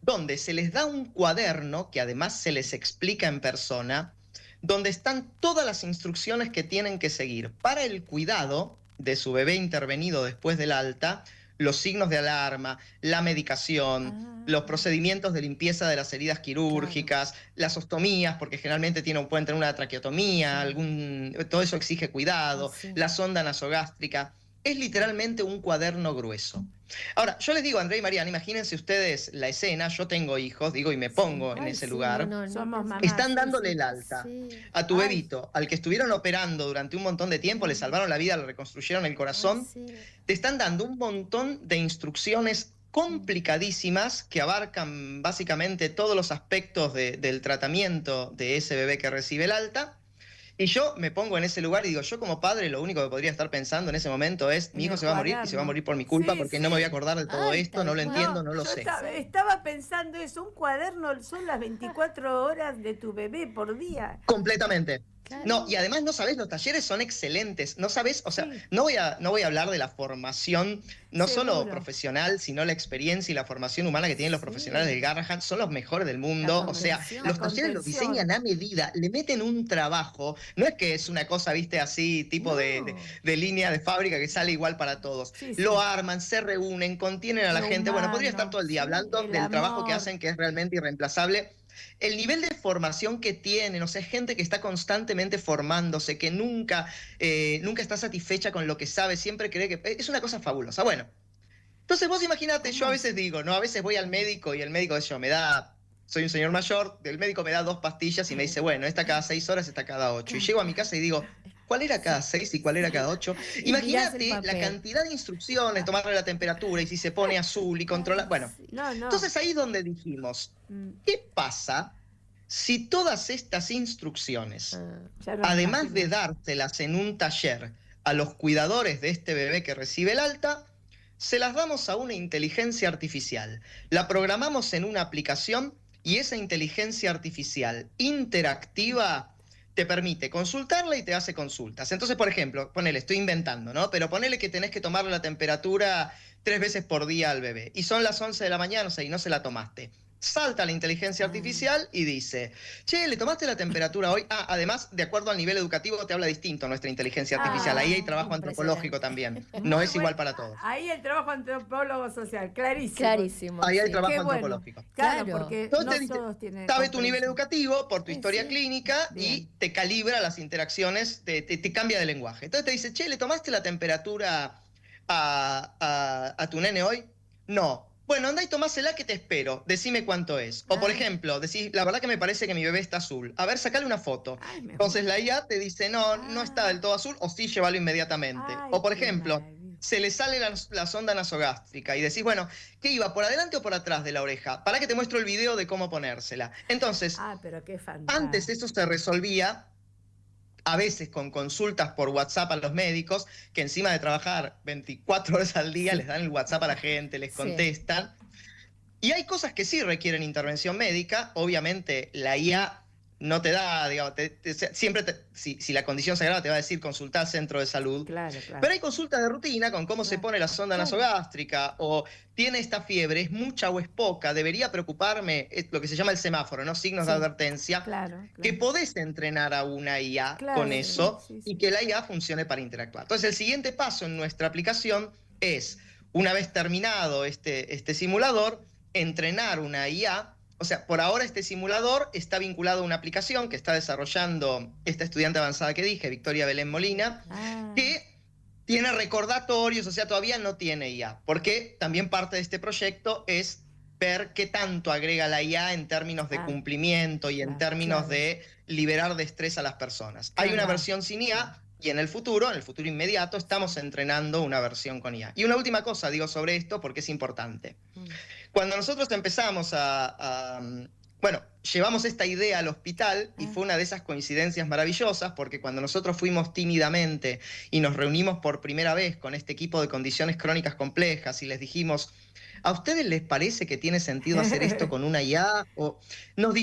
[SPEAKER 3] donde se les da un cuaderno que además se les explica en persona, donde están todas las instrucciones que tienen que seguir para el cuidado de su bebé intervenido después del alta, los signos de alarma, la medicación, los procedimientos de limpieza de las heridas quirúrgicas, las ostomías, porque generalmente pueden tener una traqueotomía, todo eso exige cuidado, la sonda nasogástrica. Es literalmente un cuaderno grueso. Ahora, yo les digo, Andrea y Mariana, imagínense ustedes la escena, yo tengo hijos, digo, y me pongo en ese lugar.
[SPEAKER 1] Somos mamás,
[SPEAKER 3] están dándole el alta a tu bebito, al que estuvieron operando durante un montón de tiempo, le salvaron la vida, le reconstruyeron el corazón. Te están dando un montón de instrucciones complicadísimas que abarcan básicamente todos los aspectos del tratamiento de ese bebé que recibe el alta. Y yo me pongo en ese lugar y digo, yo como padre lo único que podría estar pensando en ese momento es, mi hijo se va a morir y se va a morir por mi culpa porque no me voy a acordar de todo esto, no lo entiendo, no lo sé.
[SPEAKER 1] Estaba pensando eso, un cuaderno son las 24 horas de tu bebé por día.
[SPEAKER 3] Completamente. Claro. No, y además no sabés, los talleres son excelentes, no sabés, o sea, no voy a hablar de la formación, no solo profesional, sino la experiencia y la formación humana que tienen los profesionales del Garrahan, son los mejores del mundo, o sea, los talleres los diseñan a medida, le meten un trabajo, no es que es una cosa, viste, así, tipo de línea de fábrica que sale igual para todos, lo arman, se reúnen, contienen a la gente, bueno, podría estar todo el día hablando del trabajo que hacen, que es realmente irreemplazable. El nivel de formación que tienen, o sea, es gente que está constantemente formándose, que nunca está satisfecha con lo que sabe, siempre cree que es una cosa fabulosa. Bueno, entonces vos imagínate, yo a veces digo, a veces voy al médico y el médico soy un señor mayor, el médico me da 2 pastillas y me dice, bueno, esta cada 6 horas, esta cada 8. Y llego a mi casa y digo, ¿cuál era cada 6 y cuál era cada 8? Imagínate la cantidad de instrucciones, tomarle la temperatura y si se pone azul y controlar. Bueno, entonces ahí es donde dijimos, ¿qué pasa si todas estas instrucciones, además de dárselas en un taller a los cuidadores de este bebé que recibe el alta, se las damos a una inteligencia artificial? La programamos en una aplicación y esa inteligencia artificial interactiva te permite consultarla y te hace consultas. Entonces, por ejemplo, estoy inventando, ¿no? Pero ponele que tenés que tomarle la temperatura 3 veces por día al bebé. Y son las 11 de la mañana, o sea, y no se la tomaste. Salta la inteligencia artificial y dice, che, ¿le tomaste la temperatura hoy? Además, de acuerdo al nivel educativo, te habla distinto nuestra inteligencia artificial. Ahí hay trabajo antropológico también. No es igual para todos.
[SPEAKER 1] Ahí el trabajo antropólogo social, clarísimo.
[SPEAKER 2] Clarísimo.
[SPEAKER 3] Ahí hay trabajo antropológico.
[SPEAKER 1] Claro, porque entonces todos tienen...
[SPEAKER 3] Sabe tu nivel educativo por tu historia clínica y te calibra las interacciones, te cambia de lenguaje. Entonces te dice, che, ¿le tomaste la temperatura a tu nene hoy? No. Bueno, andá y tomásela que te espero. Decime cuánto es. O, por ejemplo, decís, la verdad que me parece que mi bebé está azul. A ver, sacale una foto. Entonces la IA te dice, no está del todo azul, o sí, llévalo inmediatamente. O, por ejemplo, se le sale la sonda nasogástrica y decís, bueno, ¿qué iba, por adelante o por atrás de la oreja? Para que te muestro el video de cómo ponérsela. Entonces,
[SPEAKER 1] pero qué fantástico.
[SPEAKER 3] Antes eso se resolvía a veces con consultas por WhatsApp a los médicos, que encima de trabajar 24 horas al día, les dan el WhatsApp a la gente, les contestan. Y hay cosas que sí requieren intervención médica. Obviamente la IA no te da, digamos, si la condición se agrava te va a decir consultar al centro de salud.
[SPEAKER 1] Claro.
[SPEAKER 3] Pero hay consultas de rutina con cómo se pone la sonda nasogástrica, o tiene esta fiebre, es mucha o es poca, debería preocuparme, es lo que se llama el semáforo, ¿no? Signos de advertencia, que podés entrenar a una IA con eso y que la IA funcione para interactuar. Entonces el siguiente paso en nuestra aplicación es, una vez terminado este simulador, entrenar una IA. O sea, por ahora este simulador está vinculado a una aplicación que está desarrollando esta estudiante avanzada que dije, Victoria Belén Molina, que tiene recordatorios, o sea, todavía no tiene IA, porque también parte de este proyecto es ver qué tanto agrega la IA en términos de cumplimiento y en términos de liberar de estrés a las personas. Hay una versión sin IA y en el futuro inmediato, estamos entrenando una versión con IA. Y una última cosa digo sobre esto porque es importante. Cuando nosotros empezamos bueno, llevamos esta idea al hospital y fue una de esas coincidencias maravillosas, porque cuando nosotros fuimos tímidamente y nos reunimos por primera vez con este equipo de condiciones crónicas complejas y les dijimos, ¿a ustedes les parece que tiene sentido hacer esto con una IA? O nos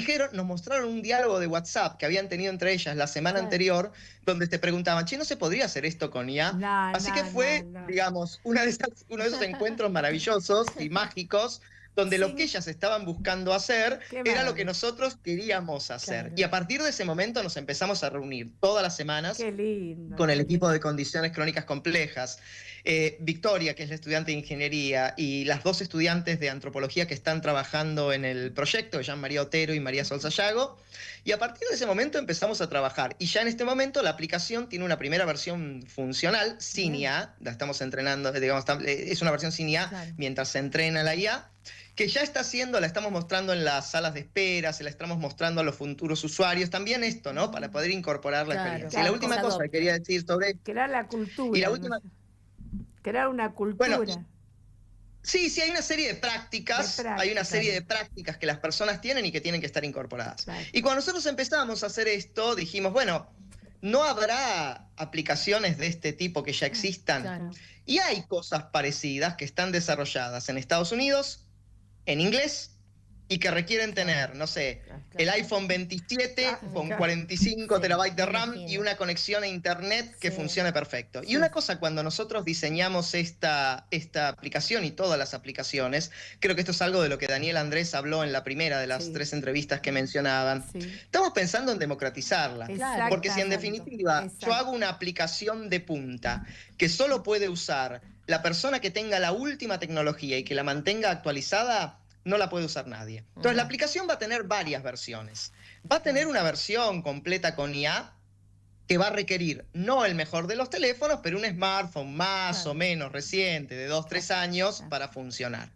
[SPEAKER 3] mostraron un diálogo de WhatsApp que habían tenido entre ellas la semana anterior, donde te preguntaban, che, ¿no se podría hacer esto con IA? Así que fue, digamos, uno de esos encuentros maravillosos y mágicos, donde lo que ellas estaban buscando hacer era lo que nosotros queríamos hacer. Y a partir de ese momento nos empezamos a reunir todas las semanas con el equipo de condiciones crónicas complejas. Victoria, que es la estudiante de ingeniería, y las dos estudiantes de antropología que están trabajando en el proyecto, que se llaman María Otero y María Sol Sayago. Y a partir de ese momento empezamos a trabajar. Y ya en este momento la aplicación tiene una primera versión funcional, sin IA, la estamos entrenando, digamos, es una versión sin IA mientras se entrena la IA, que ya está haciendo, la estamos mostrando en las salas de espera, se la estamos mostrando a los futuros usuarios, también esto, ¿no? Para poder incorporar la experiencia. Y la última cosa que quería decir sobre...
[SPEAKER 1] Crear la cultura.
[SPEAKER 3] Y la última...
[SPEAKER 1] Crear una cultura.
[SPEAKER 3] Bueno, sí, hay una serie de prácticas, hay una serie de prácticas que las personas tienen y que tienen que estar incorporadas. Y cuando nosotros empezamos a hacer esto, dijimos, bueno, ¿no habrá aplicaciones de este tipo que ya existan? Y hay cosas parecidas que están desarrolladas en Estados Unidos, en inglés, y que requieren tener, no sé, el iPhone 27 con 45 terabytes de RAM y una conexión a internet que funcione perfecto. Y una cosa, cuando nosotros diseñamos esta aplicación y todas las aplicaciones, creo que esto es algo de lo que Daniel Andrés habló en la primera de las 3 entrevistas que mencionaban, estamos pensando en democratizarla. Porque si en definitiva yo hago una aplicación de punta que solo puede usar la persona que tenga la última tecnología y que la mantenga actualizada, no la puede usar nadie. Entonces la aplicación va a tener varias versiones. Va a tener una versión completa con IA que va a requerir no el mejor de los teléfonos, pero un smartphone más o menos reciente, de 2-3 años, para funcionar.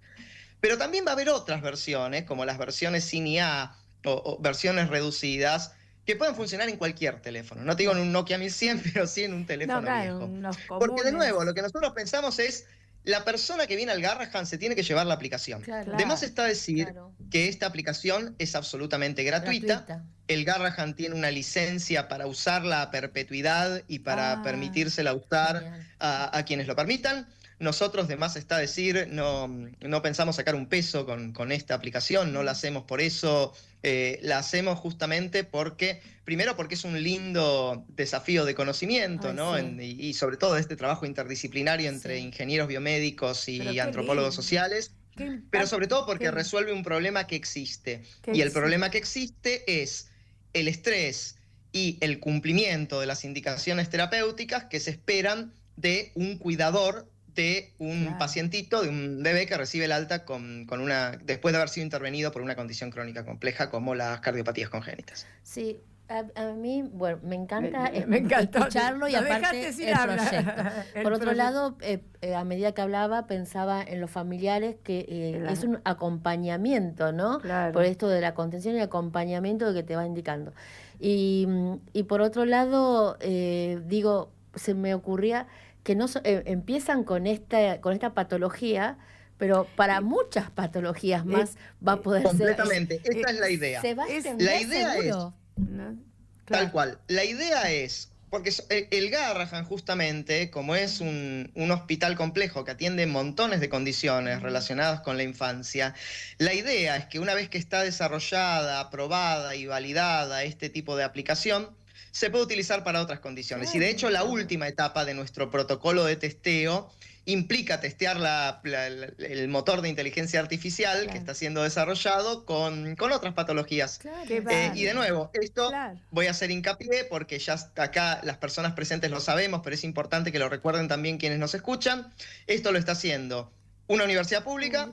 [SPEAKER 3] Pero también va a haber otras versiones, como las versiones sin IA o versiones reducidas, que pueden funcionar en cualquier teléfono. No te digo en un Nokia 1100, pero sí en un teléfono viejo. Porque de nuevo, lo que nosotros pensamos es, la persona que viene al Garrahan se tiene que llevar la aplicación. De más está decir que esta aplicación es absolutamente gratuita. El Garrahan tiene una licencia para usarla a perpetuidad y para permitírsela usar a quienes lo permitan. Nosotros, de más está decir, no pensamos sacar un peso con esta aplicación, no la hacemos por eso, la hacemos justamente porque, primero porque es un lindo desafío de conocimiento, ¿no? Y sobre todo este trabajo interdisciplinario entre ingenieros biomédicos y antropólogos sociales, pero sobre todo porque resuelve un problema que existe. Y el problema que existe es el estrés y el cumplimiento de las indicaciones terapéuticas que se esperan de un cuidador de un pacientito, de un bebé que recibe el alta después de haber sido intervenido por una condición crónica compleja como las cardiopatías congénitas.
[SPEAKER 2] Sí, a mí, bueno, me encanta escucharlo y aparte el proyecto. Por otro lado, a medida que hablaba, pensaba en los familiares, que es un acompañamiento, ¿no? Por esto de la contención y acompañamiento que te va indicando. Y por otro lado, digo, se me ocurría que no empiezan con esta patología, pero para muchas patologías más va a poder
[SPEAKER 3] completamente. Esta es la idea.
[SPEAKER 2] Se va a
[SPEAKER 3] la idea seguro. Tal cual. La idea es porque el Garrahan justamente, como es un hospital complejo que atiende montones de condiciones relacionadas con la infancia, la idea es que una vez que está desarrollada, aprobada y validada este tipo de aplicación, se puede utilizar para otras condiciones. Y de hecho la última etapa de nuestro protocolo de testeo implica testear el motor de inteligencia artificial que está siendo desarrollado con otras patologías. Y de nuevo, esto voy a hacer hincapié porque ya acá las personas presentes lo sabemos, pero es importante que lo recuerden también quienes nos escuchan. Esto lo está haciendo una universidad pública,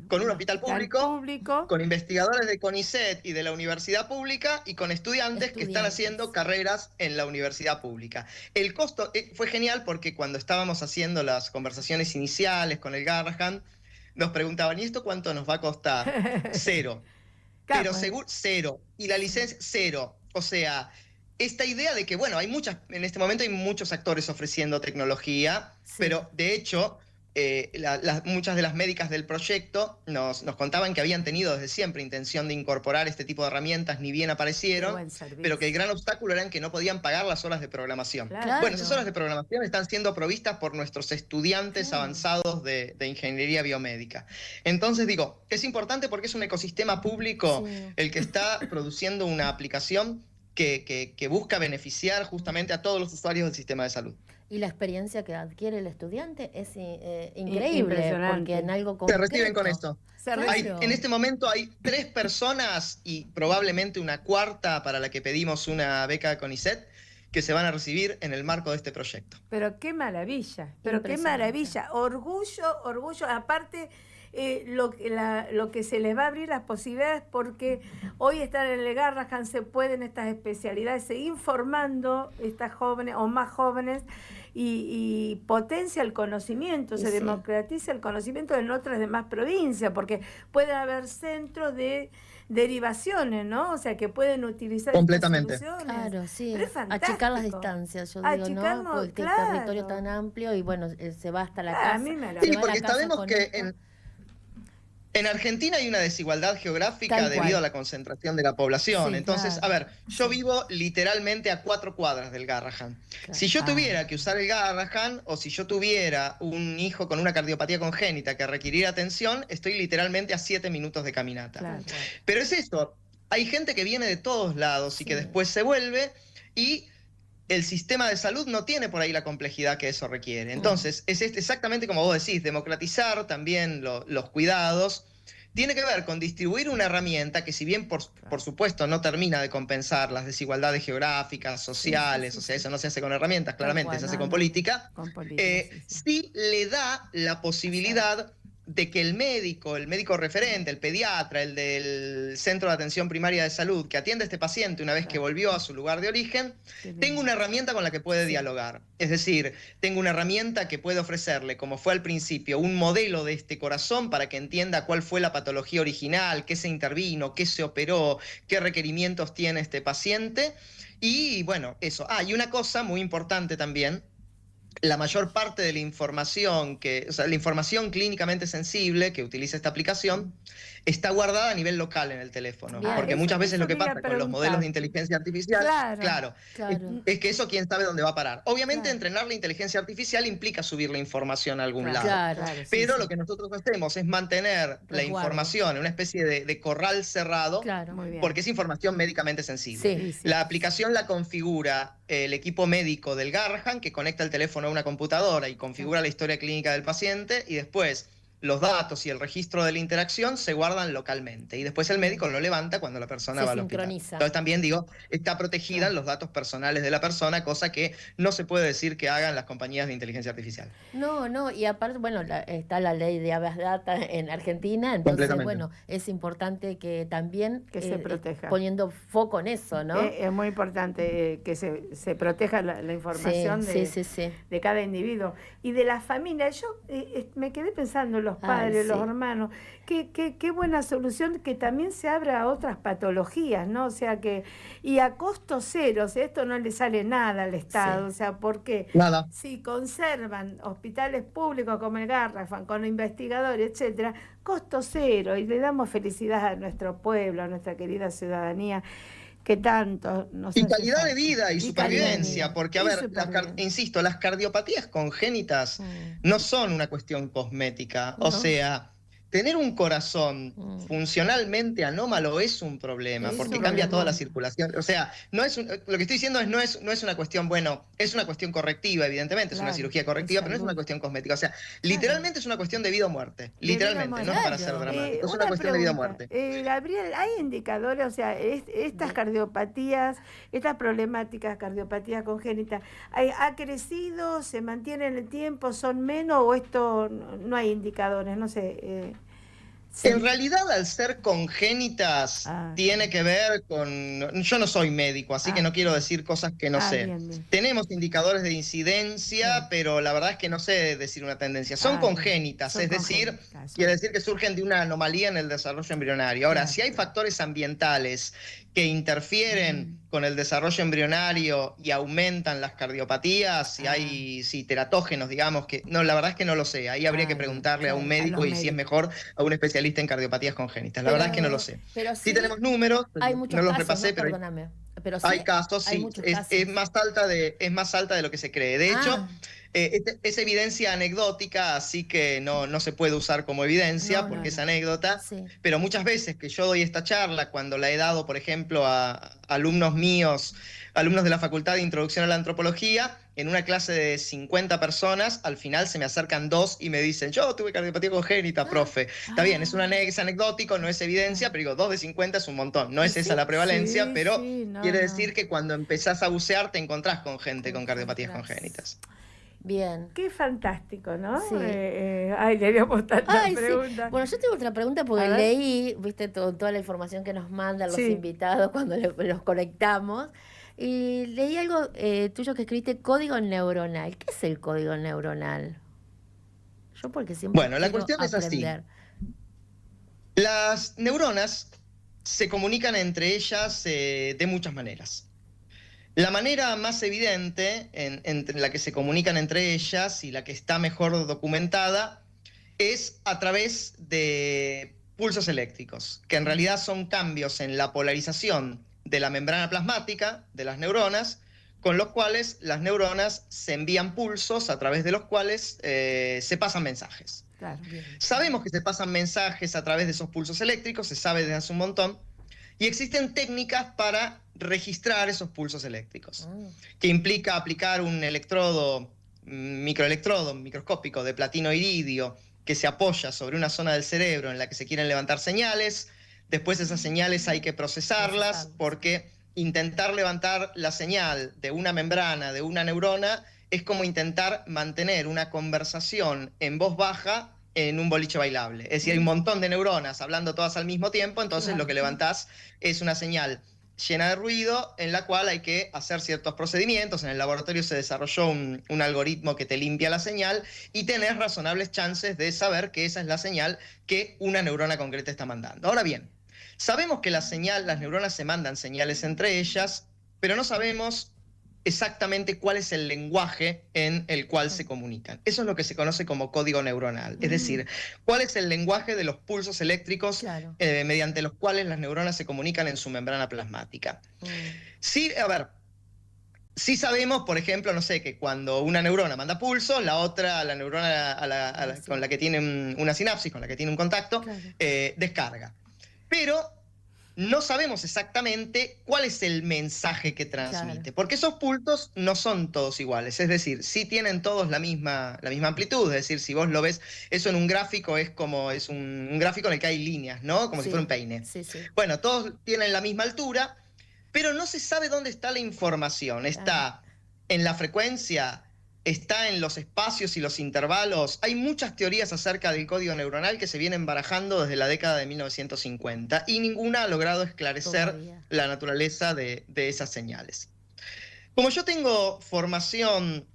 [SPEAKER 3] con un hospital público, con investigadores de CONICET y de la universidad pública y con estudiantes que están haciendo carreras en la universidad pública. El costo fue genial porque cuando estábamos haciendo las conversaciones iniciales con el Garrahan, nos preguntaban, ¿y esto cuánto nos va a costar? 0. Pero seguro, 0. Y la licencia, 0. O sea, esta idea de que, bueno, en este momento hay muchos actores ofreciendo tecnología, pero de hecho muchas de las médicas del proyecto nos contaban que habían tenido desde siempre intención de incorporar este tipo de herramientas, ni bien aparecieron, pero que el gran obstáculo era que no podían pagar las horas de programación. Bueno, esas horas de programación están siendo provistas por nuestros estudiantes avanzados de ingeniería biomédica. Entonces digo, es importante porque es un ecosistema público el que está produciendo una aplicación que busca beneficiar justamente a todos los usuarios del sistema de salud.
[SPEAKER 2] Y la experiencia que adquiere el estudiante es increíble, porque en algo concreto...
[SPEAKER 3] Se reciben con esto. En este momento hay 3 personas y probablemente una cuarta para la que pedimos una beca CONICET que se van a recibir en el marco de este proyecto.
[SPEAKER 1] Pero qué maravilla, orgullo, aparte... lo que se les va a abrir las posibilidades, porque hoy están en el Garrahan, se pueden estas especialidades seguir formando estas jóvenes o más jóvenes y potencia el conocimiento, se democratiza el conocimiento en otras demás provincias, porque pueden haber centros de derivaciones, ¿no? O sea, que pueden utilizar
[SPEAKER 3] completamente.
[SPEAKER 1] Estas soluciones.
[SPEAKER 2] Claro, sí.
[SPEAKER 1] Pero es fantástico.
[SPEAKER 2] Achicar las distancias, yo digo, ¿no? Porque el territorio tan amplio y bueno, se va hasta la casa.
[SPEAKER 1] A mí me
[SPEAKER 3] sí, porque sabemos que en Argentina hay una desigualdad geográfica debido a la concentración de la población. Sí, entonces, a ver, yo vivo literalmente a 4 cuadras del Garrahan. Si yo tuviera que usar el Garrahan o si yo tuviera un hijo con una cardiopatía congénita que requiriera atención, estoy literalmente a 7 minutos de caminata. Pero es esto, hay gente que viene de todos lados y que después se vuelve y... el sistema de salud no tiene por ahí la complejidad que eso requiere. Entonces, es exactamente como vos decís, democratizar también los cuidados. Tiene que ver con distribuir una herramienta que si bien por supuesto no termina de compensar las desigualdades geográficas, sociales, o sea, eso no se hace con herramientas, claramente, se hace con política, sí le da la posibilidad de que el médico referente, el pediatra, el del centro de atención primaria de salud, que atiende a este paciente una vez que volvió a su lugar de origen, tenga una herramienta con la que puede dialogar. Es decir, tenga una herramienta que puede ofrecerle, como fue al principio, un modelo de este corazón para que entienda cuál fue la patología original, qué se intervino, qué se operó, qué requerimientos tiene este paciente. Y bueno, eso. Y una cosa muy importante también, la mayor parte de la información la información clínicamente sensible que utiliza esta aplicación está guardada a nivel local en el teléfono. Porque muchas veces lo que pasa con los modelos de inteligencia artificial, es que eso quién sabe dónde va a parar. Obviamente entrenar la inteligencia artificial implica subir la información a algún lado. Pero lo que nosotros hacemos es mantener la información en una especie de corral cerrado, porque es información médicamente sensible. La aplicación la configura el equipo médico del Garrahan, que conecta el teléfono a una computadora y configura la historia clínica del paciente, y después los datos y el registro de la interacción se guardan localmente y después el médico lo levanta cuando la persona va al hospital. Entonces también digo, está protegida los datos personales de la persona, cosa que no se puede decir que hagan las compañías de inteligencia artificial.
[SPEAKER 2] No, y aparte, bueno, está la ley de Habeas Data en Argentina, entonces, bueno, es importante que también
[SPEAKER 1] se proteja.
[SPEAKER 2] Poniendo foco en eso, ¿no?
[SPEAKER 1] Es muy importante que se proteja la información de cada individuo y de la familia. Yo me quedé pensando en los padres, los hermanos, qué buena solución que también se abra a otras patologías, ¿no? O sea que, y a costo cero, o sea, esto no le sale nada al Estado, o sea, porque si conservan hospitales públicos como el Garrahan, con investigadores, etcétera, costo cero, y le damos felicidad a nuestro pueblo, a nuestra querida ciudadanía. que tanto nos
[SPEAKER 3] Y
[SPEAKER 1] hace
[SPEAKER 3] calidad
[SPEAKER 1] falta.
[SPEAKER 3] de vida y supervivencia, porque, a ver, insisto, las cardiopatías congénitas no son una cuestión cosmética. O sea, tener un corazón funcionalmente anómalo es un problema, porque cambia toda la circulación. O sea, lo que estoy diciendo no es una cuestión, bueno, es una cuestión correctiva, evidentemente, es una cirugía correctiva, pero no es una cuestión cosmética. O sea, literalmente es una cuestión de vida o muerte. Literalmente, no es para ser dramático, es una cuestión de vida o muerte.
[SPEAKER 1] Gabriel, ¿hay indicadores? O sea, estas cardiopatías, estas problemáticas, cardiopatía congénita, ¿ha crecido, se mantiene en el tiempo, son menos o esto no hay indicadores? No sé.
[SPEAKER 3] En realidad, al ser congénitas, tiene que ver con... Yo no soy médico, así que no quiero decir cosas que no sé. Bien. Tenemos indicadores de incidencia, pero la verdad es que no sé decir una tendencia. Son congénitas, es decir, quiere decir que surgen de una anomalía en el desarrollo embrionario. Ahora, si hay factores ambientales que interfieren con el desarrollo embrionario y aumentan las cardiopatías, si hay teratógenos, digamos, que no, la verdad es que no lo sé. Ahí habría que preguntarle a un médico y si es mejor a un especialista en cardiopatías congénitas. La verdad es que no lo sé.
[SPEAKER 2] Pero
[SPEAKER 3] sí tenemos números,
[SPEAKER 2] hay muchos
[SPEAKER 3] no los
[SPEAKER 2] casos,
[SPEAKER 3] repasé,
[SPEAKER 2] ¿no?
[SPEAKER 3] pero
[SPEAKER 2] Perdóname. Pero sí,
[SPEAKER 3] hay casos, sí. Es más alta de lo que se cree. De hecho, es evidencia anecdótica, así que no se puede usar como evidencia porque es anécdota. Sí. Pero muchas veces que yo doy esta charla, cuando la he dado, por ejemplo, a alumnos míos, alumnos de la Facultad de Introducción a la Antropología, en una clase de 50 personas, al final se me acercan 2 y me dicen, yo tuve cardiopatía congénita, profe. Está bien, es anecdótico, no es evidencia, pero digo, 2 de 50 es un montón. No es esa la prevalencia, pero quiere decir que cuando empezás a bucear te encontrás con gente con cardiopatías congénitas.
[SPEAKER 2] Bien.
[SPEAKER 1] Qué fantástico, ¿no? Sí. Ay, le habíamos tantas preguntas.
[SPEAKER 2] Sí. Bueno, yo tengo otra pregunta porque leí, viste, toda la información que nos mandan los invitados cuando los conectamos. Y leí algo tuyo que escribiste, código neuronal. ¿Qué es el código neuronal? Yo porque siempre
[SPEAKER 3] Bueno, la cuestión aprender. Es así. Las neuronas se comunican entre ellas de muchas maneras. La manera más evidente entre la que se comunican entre ellas y la que está mejor documentada es a través de pulsos eléctricos, que en realidad son cambios en la polarización de la membrana plasmática de las neuronas, con los cuales las neuronas se envían pulsos a través de los cuales se pasan mensajes. Claro, sabemos que se pasan mensajes a través de esos pulsos eléctricos, se sabe desde hace un montón, y existen técnicas para registrar esos pulsos eléctricos, que implica aplicar un microelectrodo microscópico de platino iridio que se apoya sobre una zona del cerebro en la que se quieren levantar señales. Después esas señales hay que procesarlas porque intentar levantar la señal de una membrana, de una neurona, es como intentar mantener una conversación en voz baja en un boliche bailable. Es decir, hay un montón de neuronas hablando todas al mismo tiempo, entonces lo que levantás es una señal llena de ruido en la cual hay que hacer ciertos procedimientos. En el laboratorio se desarrolló un algoritmo que te limpia la señal y tenés razonables chances de saber que esa es la señal que una neurona concreta está mandando. Ahora bien, sabemos que las neuronas se mandan señales entre ellas, pero no sabemos exactamente cuál es el lenguaje en el cual se comunican. Eso es lo que se conoce como código neuronal. Es decir, cuál es el lenguaje de los pulsos eléctricos mediante los cuales las neuronas se comunican en su membrana plasmática. Sí, a ver, sí sabemos, por ejemplo, no sé, que cuando una neurona manda pulso, la neurona con la que tiene una sinapsis, con la que tiene un contacto, descarga. Pero no sabemos exactamente cuál es el mensaje que transmite, porque esos pulsos no son todos iguales, es decir, sí tienen todos la misma amplitud, es decir, si vos lo ves, eso en un gráfico es un gráfico en el que hay líneas, ¿no? Como si fuera un peine. Bueno, todos tienen la misma altura, pero no se sabe dónde está la información, está en la frecuencia, está en los espacios y los intervalos. Hay muchas teorías acerca del código neuronal que se vienen barajando desde la década de 1950 y ninguna ha logrado esclarecer la naturaleza de esas señales. Como yo tengo formación,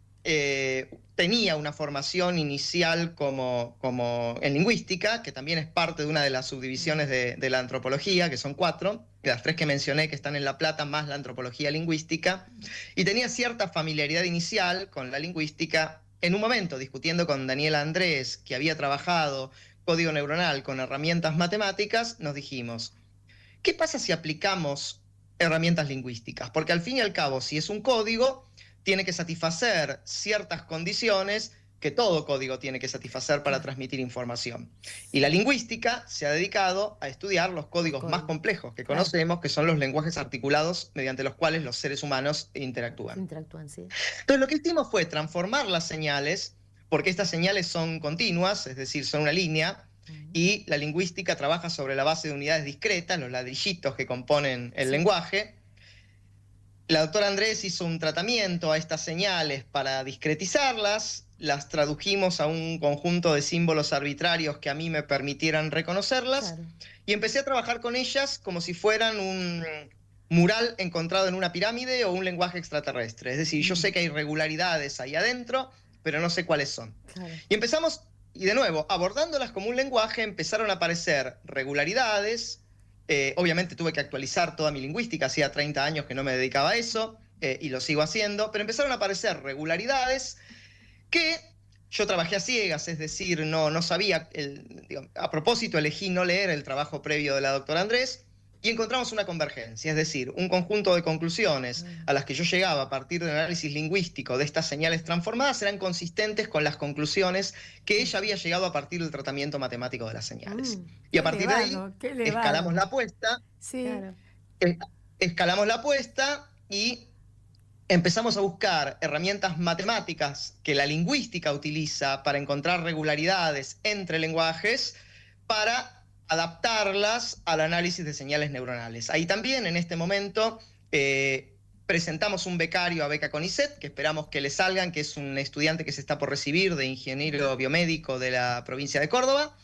[SPEAKER 3] tenía una formación inicial como en lingüística, que también es parte de una de las subdivisiones de la antropología, que son 4, las 3 que mencioné que están en La Plata, más la antropología lingüística, y tenía cierta familiaridad inicial con la lingüística. En un momento, discutiendo con Daniela Andrés, que había trabajado código neuronal con herramientas matemáticas, nos dijimos, ¿qué pasa si aplicamos herramientas lingüísticas, porque al fin y al cabo, si es un código, tiene que satisfacer ciertas condiciones que todo código tiene que satisfacer para transmitir información. Y la lingüística se ha dedicado a estudiar los códigos más complejos que conocemos, que son los lenguajes articulados mediante los cuales los seres humanos interactúan.
[SPEAKER 2] Sí.
[SPEAKER 3] Entonces lo que hicimos fue transformar las señales, porque estas señales son continuas, es decir, son una línea, y la lingüística trabaja sobre la base de unidades discretas, los ladrillitos que componen el lenguaje. La doctora Andrés hizo un tratamiento a estas señales para discretizarlas, las tradujimos a un conjunto de símbolos arbitrarios que a mí me permitieran reconocerlas, y empecé a trabajar con ellas como si fueran un mural encontrado en una pirámide o un lenguaje extraterrestre. Es decir, yo sé que hay irregularidades ahí adentro, pero no sé cuáles son. Y empezamos, y de nuevo, abordándolas como un lenguaje, empezaron a aparecer regularidades. Obviamente tuve que actualizar toda mi lingüística, hacía 30 años que no me dedicaba a eso, y lo sigo haciendo, pero empezaron a aparecer regularidades que yo trabajé a ciegas, es decir, no sabía, a propósito elegí no leer el trabajo previo de la doctora Andrés, y encontramos una convergencia, es decir, un conjunto de conclusiones a las que yo llegaba a partir del análisis lingüístico de estas señales transformadas eran consistentes con las conclusiones que ella había llegado a partir del tratamiento matemático de las señales. Y a partir de ahí escalamos la apuesta, escalamos la apuesta y empezamos a buscar herramientas matemáticas que la lingüística utiliza para encontrar regularidades entre lenguajes para adaptarlas al análisis de señales neuronales. Ahí también, en este momento, presentamos un becario a Beca CONICET, que esperamos que le salgan, que es un estudiante que se está por recibir de ingeniero biomédico de la provincia de Córdoba,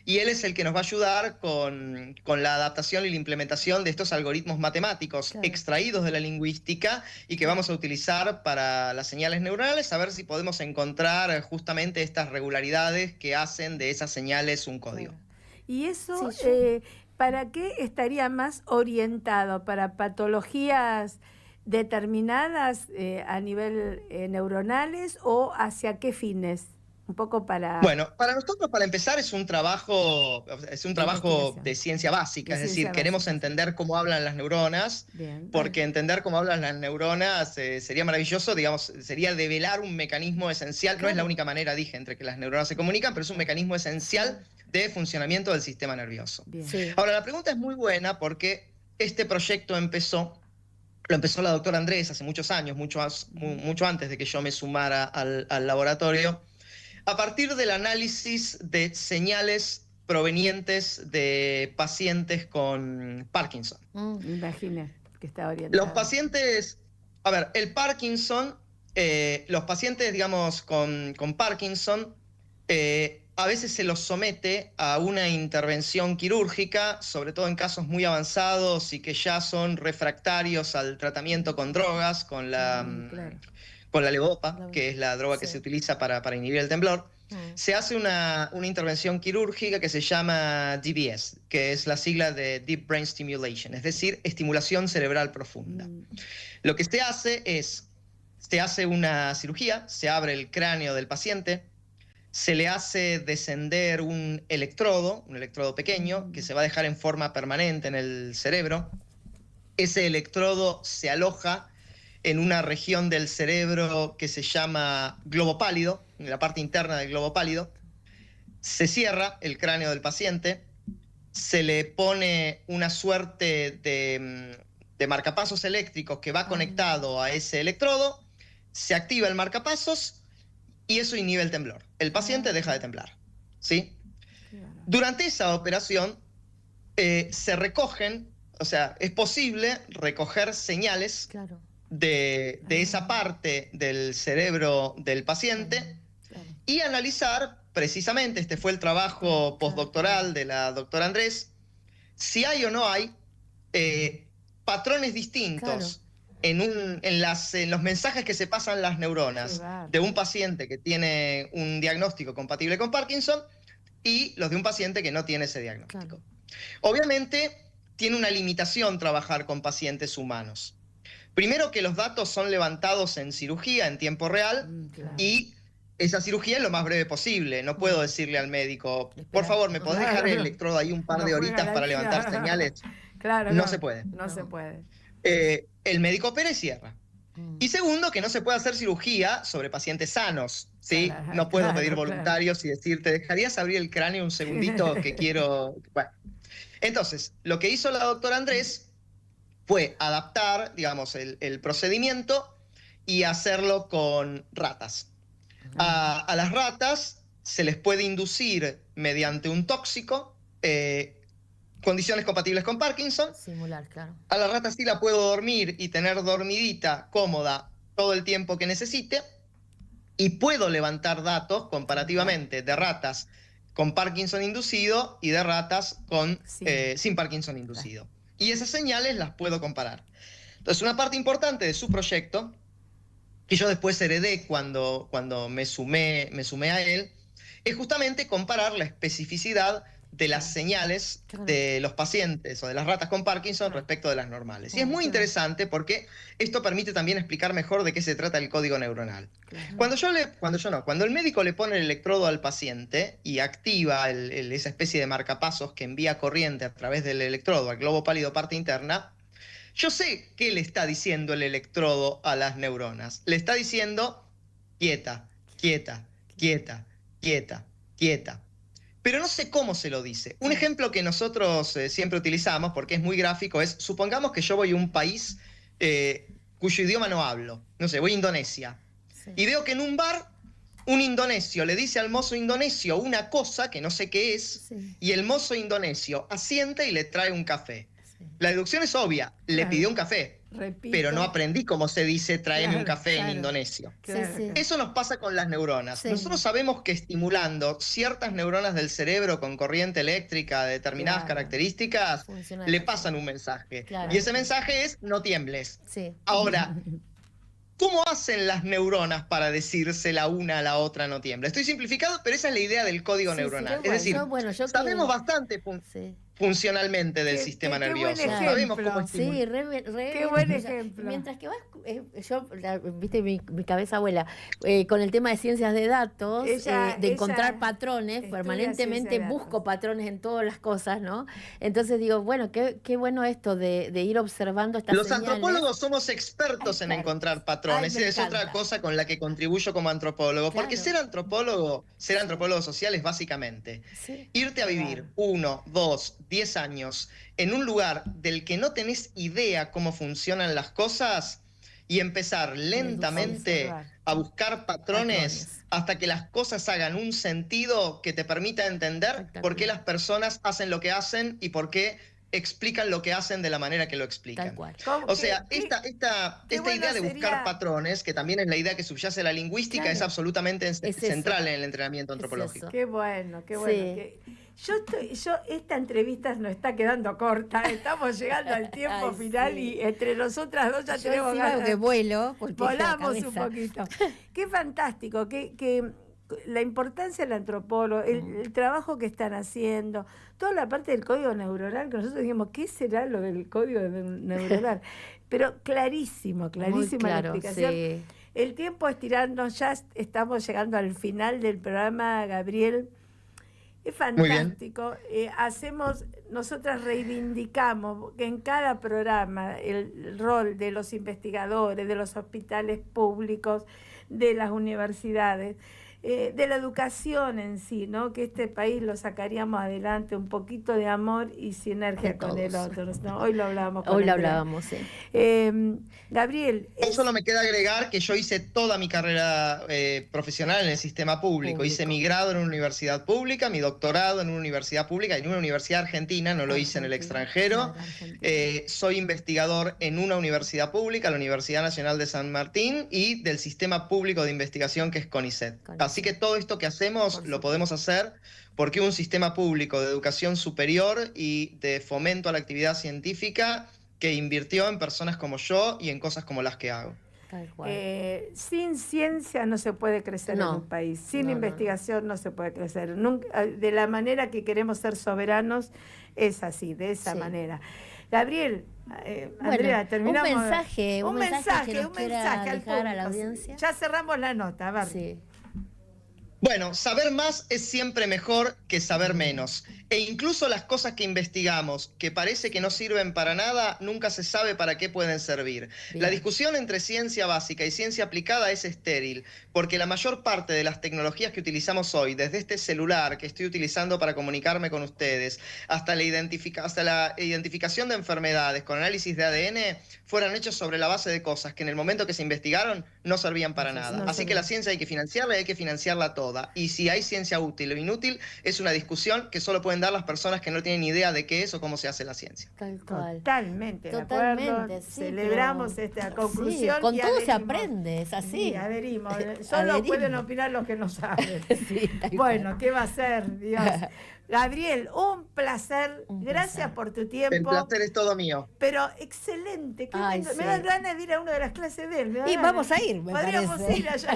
[SPEAKER 3] y él es el que nos va a ayudar con la adaptación y la implementación de estos algoritmos matemáticos extraídos de la lingüística y que vamos a utilizar para las señales neuronales, a ver si podemos encontrar justamente estas regularidades que hacen de esas señales un código.
[SPEAKER 1] Y eso, ¿para qué estaría más orientado? ¿Para patologías determinadas a nivel neuronales o hacia qué fines? Un poco para...
[SPEAKER 3] Bueno, para nosotros, para empezar, es un trabajo de ciencia básica, es decir, queremos entender cómo hablan las neuronas, porque entender cómo hablan las neuronas sería maravilloso, digamos, sería develar un mecanismo esencial, no es la única manera, dije, entre que las neuronas se comunican, pero es un mecanismo esencial de funcionamiento del sistema nervioso. Ahora, la pregunta es muy buena porque este proyecto lo empezó la doctora Andrés hace muchos años, mucho antes de que yo me sumara al laboratorio, a partir del análisis de señales provenientes de pacientes con Parkinson.
[SPEAKER 1] Imagina que está orientado.
[SPEAKER 3] Los pacientes, a ver, el Parkinson, los pacientes, digamos, con Parkinson, a veces se los somete a una intervención quirúrgica, sobre todo en casos muy avanzados y que ya son refractarios al tratamiento con drogas, con la levodopa, que es la droga que se utiliza para inhibir el temblor. Se hace una intervención quirúrgica que se llama DBS, que es la sigla de Deep Brain Stimulation, es decir, estimulación cerebral profunda. Lo que se hace es, se hace una cirugía, se abre el cráneo del paciente, se le hace descender un electrodo pequeño, que se va a dejar en forma permanente en el cerebro. Ese electrodo se aloja en una región del cerebro que se llama globo pálido, en la parte interna del globo pálido. Se cierra el cráneo del paciente, se le pone una suerte de marcapasos eléctricos que va conectado a ese electrodo, se activa el marcapasos y eso inhibe el temblor. El paciente deja de temblar, ¿sí? Durante esa operación se recogen, o sea, es posible recoger señales de esa parte del cerebro del paciente y analizar precisamente, este fue el trabajo postdoctoral de la doctora Andrés, si hay o no hay patrones distintos en los mensajes que se pasan las neuronas de un paciente que tiene un diagnóstico compatible con Parkinson y los de un paciente que no tiene ese diagnóstico. Obviamente tiene una limitación trabajar con pacientes humanos. Primero, que los datos son levantados en cirugía en tiempo real y esa cirugía es lo más breve posible. No puedo decirle al médico, por favor, ¿me podés dejar el electrodo ahí un par de horitas para levantar señales?
[SPEAKER 1] Claro,
[SPEAKER 3] no se puede.
[SPEAKER 1] No se puede.
[SPEAKER 3] el médico opera y cierra. Y segundo, que no se puede hacer cirugía sobre pacientes sanos, ¿sí?
[SPEAKER 1] Claro,
[SPEAKER 3] no puedo pedir
[SPEAKER 1] claro.
[SPEAKER 3] voluntarios y decir, ¿te dejarías abrir el cráneo un segundito que quiero? Bueno. Entonces, lo que hizo la doctora Andrés fue adaptar, digamos, el procedimiento y hacerlo con ratas. A las ratas se les puede inducir mediante un tóxico condiciones compatibles con Parkinson.
[SPEAKER 2] Simular, claro.
[SPEAKER 3] A la rata sí la puedo dormir y tener dormidita, cómoda, todo el tiempo que necesite. Y puedo levantar datos comparativamente de ratas con Parkinson inducido y de ratas sin Parkinson inducido. Y esas señales las puedo comparar. Entonces, una parte importante de su proyecto, que yo después heredé cuando me sumé a él, es justamente comparar la especificidad de las señales de los pacientes o de las ratas con Parkinson respecto de las normales. Y es muy interesante porque esto permite también explicar mejor de qué se trata el código neuronal. Cuando el médico le pone el electrodo al paciente y activa esa especie de marcapasos que envía corriente a través del electrodo al globo pálido parte interna, yo sé qué le está diciendo el electrodo a las neuronas. Le está diciendo quieta, quieta, quieta, quieta, quieta. Pero no sé cómo se lo dice. Un ejemplo que nosotros siempre utilizamos, porque es muy gráfico, es, supongamos que yo voy a un país cuyo idioma no hablo. No sé, voy a Indonesia. Sí. Y veo que en un bar, un indonesio le dice al mozo indonesio una cosa que no sé qué es, sí. Y el mozo indonesio asiente y le trae un café. Sí. La deducción es obvia, le pidió un café. Repito. Pero no aprendí cómo se dice tráeme un café en indonesio. Claro. Sí. Eso nos pasa con las neuronas. Sí. Nosotros sabemos que estimulando ciertas neuronas del cerebro con corriente eléctrica de determinadas características, le pasan un mensaje. Claro. Y ese mensaje es no tiembles. Sí. Ahora, ¿cómo hacen las neuronas para decirse la una a la otra no tiembla? Estoy simplificado, pero esa es la idea del código neuronal. Es decir, sabemos bastante funcionalmente del sistema nervioso. Sabemos cómo
[SPEAKER 2] sí, qué buen ejemplo. Mientras que vas, viste mi cabeza abuela, con el tema de ciencias de datos, de encontrar patrones, permanentemente busco patrones en todas las cosas, ¿no? Entonces digo, bueno, qué bueno esto de ir observando estas
[SPEAKER 3] señales.
[SPEAKER 2] Los
[SPEAKER 3] antropólogos somos expertos en encontrar patrones. Es otra cosa con la que contribuyo como antropólogo. Claro. Porque ser antropólogo social es básicamente irte a vivir 1, 2, 10 años en un lugar del que no tenés idea cómo funcionan las cosas y empezar lentamente a buscar patrones hasta que las cosas hagan un sentido que te permita entender por qué las personas hacen lo que hacen y por qué explican lo que hacen de la manera que lo explican. O sea, esta idea de buscar patrones, que también es la idea que subyace a la lingüística, es absolutamente central en el entrenamiento antropológico.
[SPEAKER 1] Qué bueno, qué bueno. Esta entrevista nos está quedando corta, estamos llegando al tiempo final y entre nosotras dos ya tenemos ganas
[SPEAKER 2] de vuelo.
[SPEAKER 1] Volamos un poquito. Qué fantástico, que la importancia del antropólogo, el trabajo que están haciendo, toda la parte del código neuronal, que nosotros dijimos, ¿qué será lo del código neuronal? Pero clarísimo claro, la explicación. Sí. El tiempo es tirarnos, ya estamos llegando al final del programa, Gabriel. Es fantástico. Nosotras reivindicamos que en cada programa el rol de los investigadores, de los hospitales públicos, de las universidades, de la educación en sí, ¿no? Que este país lo sacaríamos adelante, un poquito de amor y sinergia con el otro, ¿no? Hoy lo hablábamos.
[SPEAKER 2] Sí.
[SPEAKER 1] Gabriel.
[SPEAKER 3] Solo me queda agregar que yo hice toda mi carrera profesional en el sistema público. Hice mi grado en una universidad pública, mi doctorado en una universidad pública, en una universidad argentina, no lo hice en el extranjero. Soy investigador en una universidad pública, la Universidad Nacional de San Martín, y del sistema público de investigación que es CONICET. Así que todo esto que hacemos lo podemos hacer porque un sistema público de educación superior y de fomento a la actividad científica que invirtió en personas como yo y en cosas como las que hago.
[SPEAKER 1] Sin ciencia no se puede crecer en un país, sin investigación no se puede crecer. Nunca, de la manera que queremos ser soberanos es así, de esa manera. Gabriel, Andrea, terminamos.
[SPEAKER 2] Un mensaje
[SPEAKER 1] que nos
[SPEAKER 2] dejar a la audiencia.
[SPEAKER 1] Ya cerramos la nota, a ver.
[SPEAKER 2] Sí.
[SPEAKER 3] Bueno, saber más es siempre mejor que saber menos. E incluso las cosas que investigamos, que parece que no sirven para nada, nunca se sabe para qué pueden servir.
[SPEAKER 2] Bien.
[SPEAKER 3] La discusión entre ciencia básica y ciencia aplicada es estéril, porque la mayor parte de las tecnologías que utilizamos hoy, desde este celular que estoy utilizando para comunicarme con ustedes, hasta la identificación de enfermedades con análisis de ADN, fueron hechos sobre la base de cosas que en el momento que se investigaron no servían para nada. Así que la ciencia hay que financiarla y hay que financiarla toda. Y si hay ciencia útil o inútil, es una discusión que solo pueden dar las personas que no tienen idea de qué es o cómo se hace la ciencia.
[SPEAKER 2] Tal cual.
[SPEAKER 1] Totalmente, de acuerdo.
[SPEAKER 2] Sí,
[SPEAKER 1] celebramos esta conclusión.
[SPEAKER 2] Sí, con todo
[SPEAKER 1] adherimos.
[SPEAKER 2] se aprende, es así.
[SPEAKER 1] Sí, adherimos. Solo pueden opinar los que no saben.
[SPEAKER 2] Sí,
[SPEAKER 1] bueno, ¿qué va a ser? Dios. Gabriel, un placer. Gracias por tu tiempo.
[SPEAKER 3] El placer es todo mío.
[SPEAKER 1] Pero excelente.
[SPEAKER 2] Ay,
[SPEAKER 1] Me da ganas de ir a una de las clases de él.
[SPEAKER 2] Y vamos a ir, me
[SPEAKER 1] Podríamos
[SPEAKER 2] parece.
[SPEAKER 1] ir allá.
[SPEAKER 2] A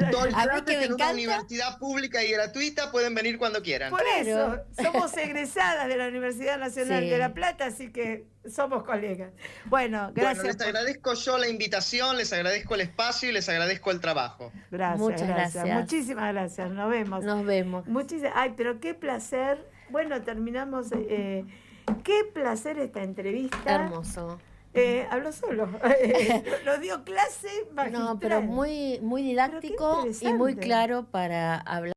[SPEAKER 2] mí que me
[SPEAKER 3] en una
[SPEAKER 2] encanta.
[SPEAKER 3] universidad pública y gratuita pueden venir cuando quieran.
[SPEAKER 1] Por
[SPEAKER 2] Claro.
[SPEAKER 1] eso, somos egresadas de la Universidad Nacional
[SPEAKER 2] Sí.
[SPEAKER 1] de La Plata, así que somos colegas. Bueno, gracias.
[SPEAKER 3] Bueno, les agradezco yo la invitación, les agradezco el espacio y les agradezco el trabajo.
[SPEAKER 1] Gracias,
[SPEAKER 2] Muchas gracias.
[SPEAKER 1] Muchísimas gracias. Nos vemos.
[SPEAKER 2] Nos vemos.
[SPEAKER 1] Ay, pero qué placer. Bueno, terminamos. Qué placer esta entrevista.
[SPEAKER 2] Hermoso.
[SPEAKER 1] Habló solo. Nos dio clase magistral.
[SPEAKER 2] No, pero muy didáctico y muy
[SPEAKER 1] interesante.
[SPEAKER 2] claro para hablar.